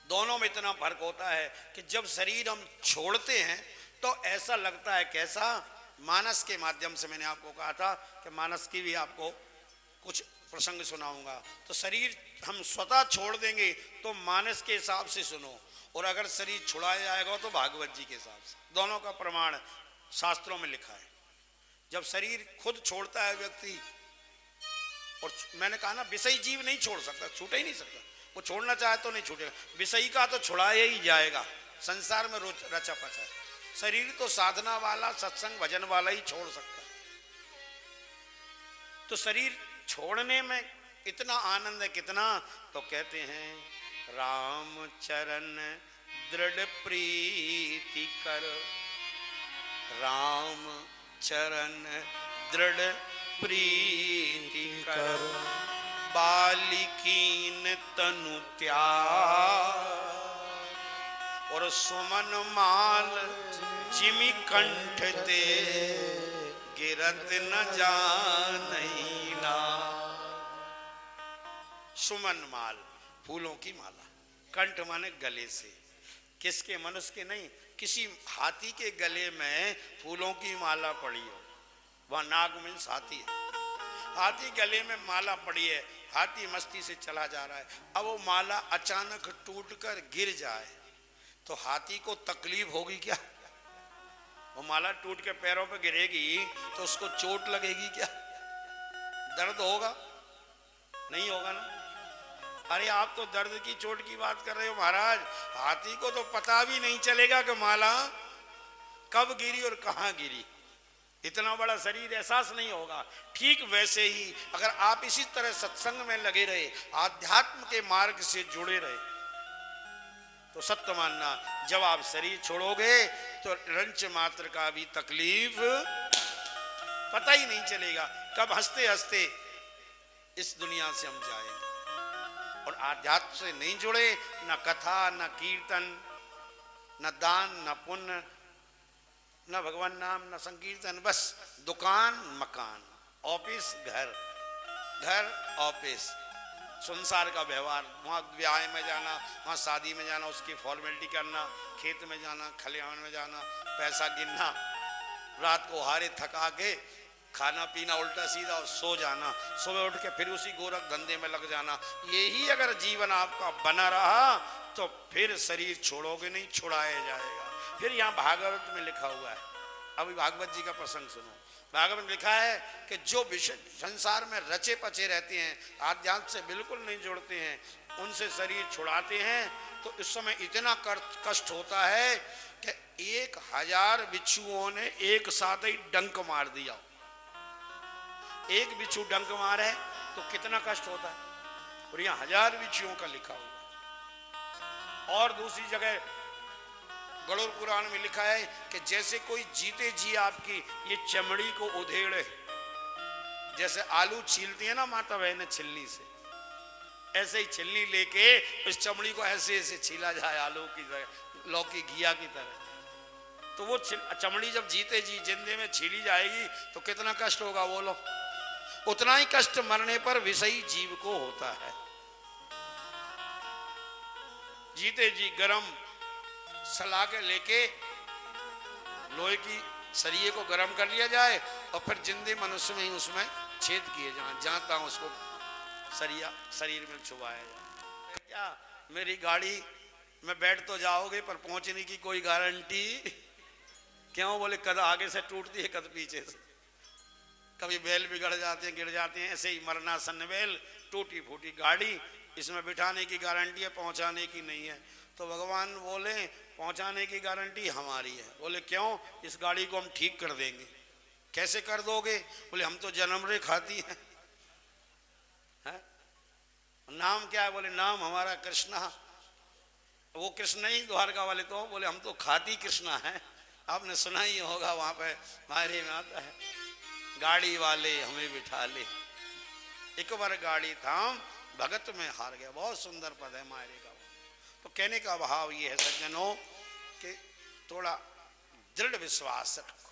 दोनों में इतना फर्क होता है कि जब शरीर हम छोड़ते हैं तो ऐसा लगता है, कैसा? मानस के माध्यम से मैंने आपको कहा था कि मानस की भी आपको कुछ प्रसंग सुनाऊंगा। तो शरीर हम स्वतः छोड़ देंगे तो मानस के हिसाब से सुनो, और अगर शरीर छुड़ाया जाएगा तो भागवत जी के हिसाब से। दोनों का प्रमाण शास्त्रों में लिखा है। जब शरीर खुद छोड़ता है व्यक्ति, और मैंने कहा ना विषयी जीव नहीं छोड़ सकता, छूट ही नहीं सकता, वो छोड़ना चाहे तो नहीं छूटेगा, विषयी का तो छुड़ाया ही जाएगा, संसार में रचा पचा है। शरीर तो साधना वाला, सत्संग भजन वाला ही छोड़ सकता है। तो शरीर छोड़ने में इतना आनंद है, कितना? तो कहते हैं राम चरण दृढ़ प्रीति कर, राम चरण दृढ़ प्रीति कर, बालिकीन तनु त्याग, और सुमन माल जिमि कंठ ते, गिरत न जानई ना। सुमन माल, फूलों की माला, कंठ माने गले से, किसके? मनुष्य के नहीं, किसी हाथी के गले में फूलों की माला पड़ी हो, वह नाग मीन्स हाथी है, हाथी गले में माला पड़ी है, हाथी मस्ती से चला जा रहा है, अब वो माला अचानक टूटकर गिर जाए तो हाथी को तकलीफ होगी क्या? वो माला टूट के पैरों पे गिरेगी तो उसको चोट लगेगी क्या? दर्द होगा? नहीं होगा ना। अरे आप तो दर्द की चोट की बात कर रहे हो महाराज, हाथी को तो पता भी नहीं चलेगा कि माला कब गिरी और कहां गिरी, इतना बड़ा शरीर एहसास नहीं होगा। ठीक वैसे ही अगर आप इसी तरह सत्संग में लगे रहे, आध्यात्म के मार्ग से जुड़े रहे, तो सत्य मानना, जब आप शरीर छोड़ोगे तो रंच मात्र का भी तकलीफ पता ही नहीं चलेगा, कब हंसते हंसते इस दुनिया से हम जाएंगे। और आध्यात्म से नहीं जुड़े, न कथा, न कीर्तन, न दान, न पुण्य, न भगवान नाम, न संकीर्तन, बस दुकान मकान, ऑफिस घर, घर ऑफिस, संसार का व्यवहार, वहाँ ब्याह में जाना, वहाँ शादी में जाना, उसकी फॉर्मेलिटी करना, खेत में जाना, खलिहान में जाना, पैसा गिनना, रात को हारे थका के खाना पीना उल्टा सीधा और सो जाना, सुबह उठ के फिर उसी गोरख धंधे में लग जाना। यही अगर जीवन आपका बना रहा तो फिर शरीर छोड़ोगे नहीं, छुड़ाया जाएगा। फिर यहाँ भागवत में लिखा हुआ है, अभी भागवत जी का प्रसंग सुनो। भागवत में लिखा है कि जो विषय संसार में रचे पचे रहते हैं, आध्यात्म से बिल्कुल नहीं जुड़ते हैं, उनसे शरीर छुड़ाते हैं तो इस समय इतना कष्ट होता है कि 1000 बिच्छुओं ने एक साथ ही डंक मार दिया। एक बिच्छू डंक मारे तो कितना कष्ट होता है, और यहाँ 1000 बिच्छुओं का लिखा हुआ। और दूसरी जगह गरुड़ पुराण में लिखा है कि जैसे कोई जीते जी आपकी ये चमड़ी को उधेड़े, जैसे आलू छीलती है ना माता बहन छिलनी से, ऐसे ही छिलनी लेके इस चमड़ी को ऐसे ऐसे छीला जाए आलू की तरह, लौकी घिया की तरह। तो वो चमड़ी जब जीते जी जिंदे में छीली जाएगी तो कितना कष्ट होगा बोलो। उतना ही कष्ट मरने पर विषयी जीव को होता है। जीते जी गरम सलाके लेके लोहे की सरिये को गर्म कर लिया जाए और फिर जिंदे मनुष्य में ही उसमें छेद किए जाए, जहां तक उसको सरिया शरीर में छुपाया जाए। क्या मेरी गाड़ी में बैठ तो जाओगे पर पहुंचने की कोई गारंटी क्यों? बोले कद आगे से टूटती है कद पीछे से, कभी बैल बिगड़ जाते हैं गिर जाते हैं, ऐसे ही मरना सन बैल टूटी फूटी गाड़ी, इसमें बिठाने की गारंटी है, पहुंचाने की नहीं है। तो भगवान बोले पहुंचाने की गारंटी हमारी है। बोले क्यों? इस गाड़ी को हम ठीक कर देंगे। कैसे कर दोगे? बोले हम तो जन्म रे खाती हैं। है? नाम क्या है? बोले नाम हमारा कृष्णा। वो कृष्ण ही द्वारका वाले तो बोले हम तो खाती कृष्णा है। आपने सुना ही होगा वहां पे मायरे में आता है, गाड़ी वाले हमें बिठा ले, एक बार गाड़ी थाम भगत में हार गया। बहुत सुंदर पद है मायरे का। तो कहने का भाव ये है सज्जनों कि थोड़ा दृढ़ विश्वास रखो,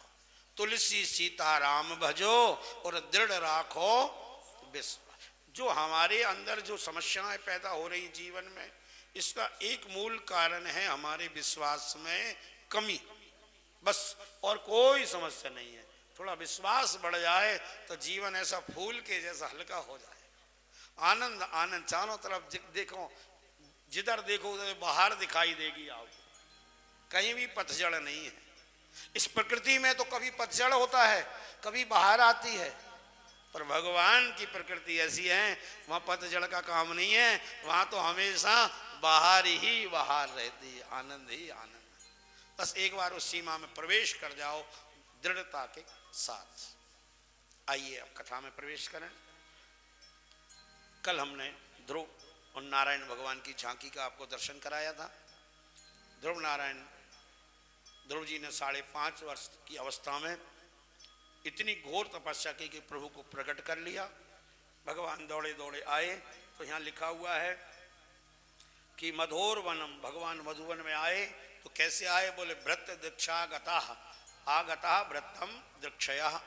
तुलसी सीताराम भजो और दृढ़ राखो विश्वास। जो हमारे अंदर जो समस्याएं पैदा हो रही जीवन में, इसका एक मूल कारण है हमारे विश्वास में कमी, बस, और कोई समस्या नहीं है। थोड़ा विश्वास बढ़ जाए तो जीवन ऐसा फूल के जैसा हल्का हो जाए। आनंद आनंद चारों तरफ देखो, जिधर देखो उधर बाहर दिखाई देगी आपको, कहीं भी पतझड़ नहीं है। इस प्रकृति में तो कभी पतझड़ होता है, कभी बाहर आती है, पर भगवान की प्रकृति ऐसी है वहां पतझड़ का काम नहीं है, वहां तो हमेशा बाहर ही बाहर रहती है, आनंद ही आनंद। बस एक बार उस सीमा में प्रवेश कर जाओ दृढ़ता के साथ। आइए अब कथा में प्रवेश करें। कल हमने ध्रुव और नारायण भगवान की झांकी का आपको दर्शन कराया था। ध्रुव जी ने 5.5 वर्ष की अवस्था में इतनी घोर तपस्या की कि प्रभु को प्रकट कर लिया। भगवान दौड़े दौड़े आए तो यहाँ लिखा हुआ है कि मधोर वनम, भगवान मधुवन में आए। तो कैसे आए? बोले व्रत दीक्षा गता आगता व्रतम दीक्षया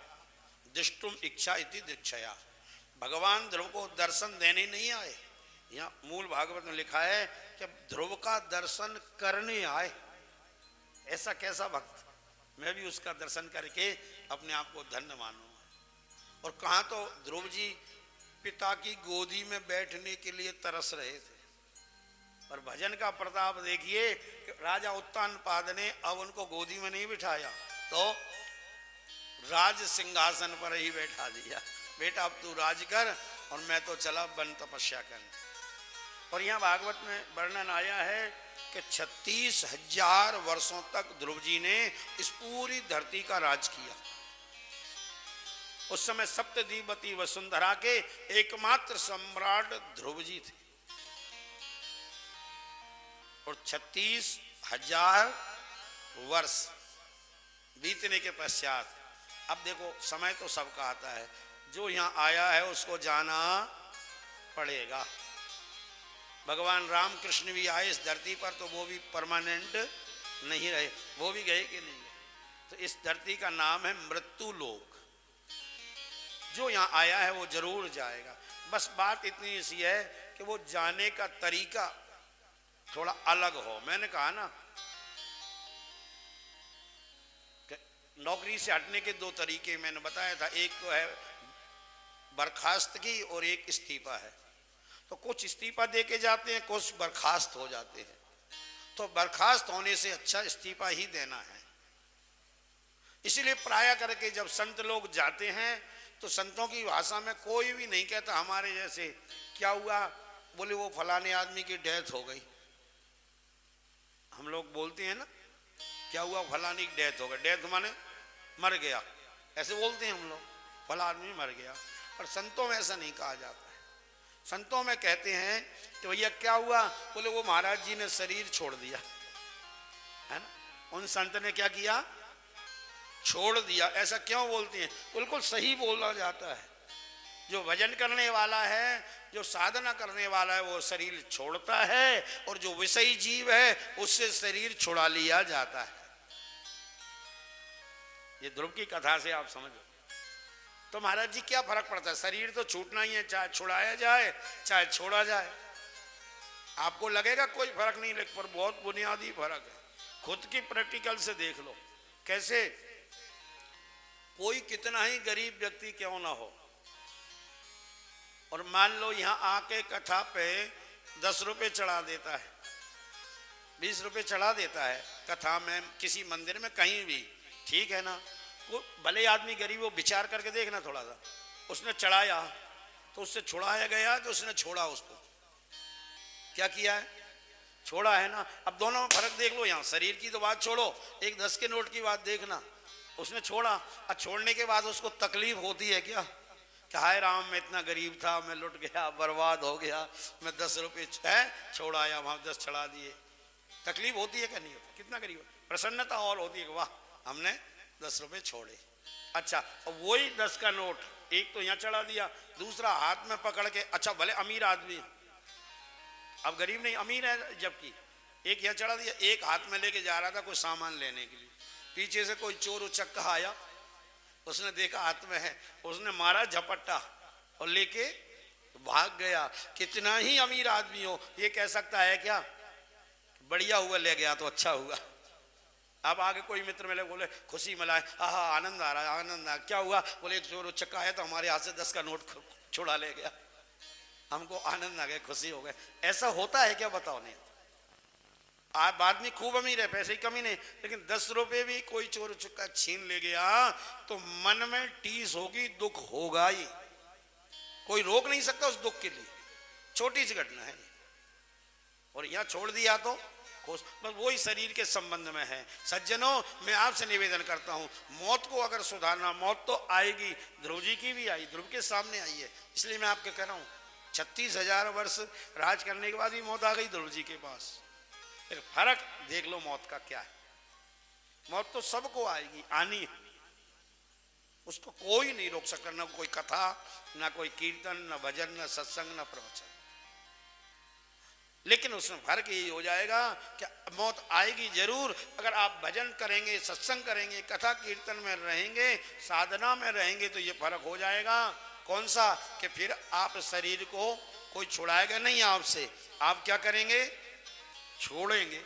दृष्टुम इच्छा इति दीक्षया। भगवान ध्रुव को दर्शन देने नहीं आए, यहाँ मूल भागवत में लिखा है कि ध्रुव का दर्शन करने आए। ऐसा कैसा भक्त, मैं भी उसका दर्शन करके अपने आप को धन्य मानूंगा। और कहाँ तो ध्रुव जी पिता की गोदी में बैठने के लिए तरस रहे थे, पर भजन का प्रताप देखिए कि राजा उत्तानपाद ने अब उनको गोदी में नहीं बिठाया, तो राज सिंहासन पर ही बैठा दिया। बेटा अब तू राज कर और मैं तो चला वन तपस्या करने। और यहाँ भागवत में वर्णन आया है कि 36,000 वर्षों तक ध्रुव जी ने इस पूरी धरती का राज किया। उस समय सप्तद्वीपति वसुंधरा के एकमात्र सम्राट ध्रुव जी थे। और 36,000 वर्ष बीतने के पश्चात अब देखो समय तो सबका आता है, जो यहाँ आया है उसको जाना पड़ेगा। भगवान राम कृष्ण भी आए इस धरती पर, तो वो भी परमानेंट नहीं रहे, वो भी गए कि नहीं गए। तो इस धरती का नाम है मृत्यु लोक। जो यहाँ आया है वो जरूर जाएगा। बस बात इतनी सी है कि वो जाने का तरीका थोड़ा अलग हो। मैंने कहा ना कि नौकरी से हटने के दो तरीके मैंने बताया था, एक तो है बर्खास्त और एक इस्तीफा है। तो कुछ इस्तीफा दे के जाते हैं, कुछ बर्खास्त हो जाते हैं। तो बर्खास्त होने से अच्छा इस्तीफा ही देना है। इसीलिए प्राय करके जब संत लोग जाते हैं तो संतों की भाषा में कोई भी नहीं कहता हमारे जैसे क्या हुआ, बोले वो फलाने आदमी की डेथ हो गई। हम लोग बोलते हैं ना क्या हुआ, फलानी की डेथ हो गई, डेथ माने मर गया, ऐसे बोलते हैं हम लोग, फला आदमी मर गया। पर संतों में ऐसा नहीं कहा जाता है। संतों में कहते हैं कि भैया क्या हुआ, बोले वो महाराज जी ने शरीर छोड़ दिया, है ना। उन संत ने क्या किया, छोड़ दिया। ऐसा क्यों बोलते हैं, बिल्कुल सही बोला जाता है। जो भजन करने वाला है, जो साधना करने वाला है, वो शरीर छोड़ता है, और जो विषयी जीव है उससे शरीर छुड़ा लिया जाता है। ये ध्रुव की कथा से आप समझो। तो महाराज जी क्या फर्क पड़ता है, शरीर तो छूटना ही है, चाहे छुड़ाया जाए चाहे छोड़ा जाए। आपको लगेगा कोई फर्क नहीं, लेकिन पर बहुत बुनियादी फर्क है। खुद की प्रैक्टिकल से देख लो। कैसे, कोई कितना ही गरीब व्यक्ति क्यों ना हो, और मान लो यहां आके कथा पे 10 रुपए चढ़ा देता है, 20 रुपए चढ़ा देता है कथा में, किसी मंदिर में कहीं भी, ठीक है ना। वो भले आदमी गरीब, वो विचार करके देखना थोड़ा सा, उसने चढ़ाया तो उससे छुड़ाया गया कि उसने छोड़ा, उसको क्या किया है, छोड़ा है ना। अब दोनों में फर्क देख लो। यहाँ शरीर की तो बात छोड़ो, एक 10 के नोट की बात देखना। उसने छोड़ा, और छोड़ने के बाद उसको तकलीफ होती है क्या, कि हाय राम मैं इतना गरीब था, मैं लुट गया, बर्बाद हो गया, मैं 10 रुपये छोड़ाया, वहां 10 चढ़ा दिए। तकलीफ होती है क्या, नहीं होती। कितना गरीब, प्रसन्नता और होती है, वाह हमने 10 रुपये छोड़े। अच्छा, वही 10 का नोट एक तो यहाँ चढ़ा दिया, दूसरा हाथ में पकड़ के, अच्छा भले अमीर आदमी, अब गरीब नहीं अमीर है, जबकि एक यहाँ चढ़ा दिया, एक हाथ में लेके जा रहा था कोई सामान लेने के लिए, पीछे से कोई चोर उचक्का आया, उसने देखा हाथ में है, उसने मारा झपट्टा और लेके भाग गया। कितना ही अमीर आदमी हो, ये कह सकता है क्या, बढ़िया हुआ ले गया तो अच्छा हुआ। अब आगे कोई मित्र मिले, बोले खुशी मिलाए, आहा आनंद आ रहा है, आनंद आ, क्या हुआ, बोले एक चोर उचक्का आया तो हमारे हाथ से 10 का नोट छुड़ा ले गया, हमको आनंद आ गया, खुशी हो गए। ऐसा होता है क्या, बताओ। नहीं, आप आदमी खूब अमीर है, पैसे की कमी नहीं, लेकिन 10 रुपए भी कोई चोर चुक्का छीन ले गया तो मन में टीस होगी, दुख होगा ही, कोई रोक नहीं सकता उस दुख के लिए। छोटी सी घटना है, और यहां छोड़ दिया तो खुश। बस वही शरीर के संबंध में है। सज्जनों, मैं आपसे निवेदन करता हूं, मौत को अगर सुधारना, मौत तो आएगी, ध्रुव जी की भी आई, ध्रुव के सामने आई है। इसलिए मैं आपके कह रहा हूं, 36,000 वर्ष राज करने के बाद भी मौत आ गई ध्रुव जी के पास। फिर फर्क देख लो मौत का क्या है। मौत तो सबको आएगी, आनी है, उसको कोई नहीं रोक सकता, ना कोई कथा, ना कोई कीर्तन, ना भजन, ना सत्संग, ना प्रवचन। लेकिन उसमें फर्क यही हो जाएगा कि मौत आएगी जरूर, अगर आप भजन करेंगे, सत्संग करेंगे, कथा कीर्तन में रहेंगे, साधना में रहेंगे, तो ये फर्क हो जाएगा। कौन सा, कि फिर आप शरीर को कोई छुड़ाएगा नहीं आपसे, आप क्या करेंगे, छोड़ेंगे।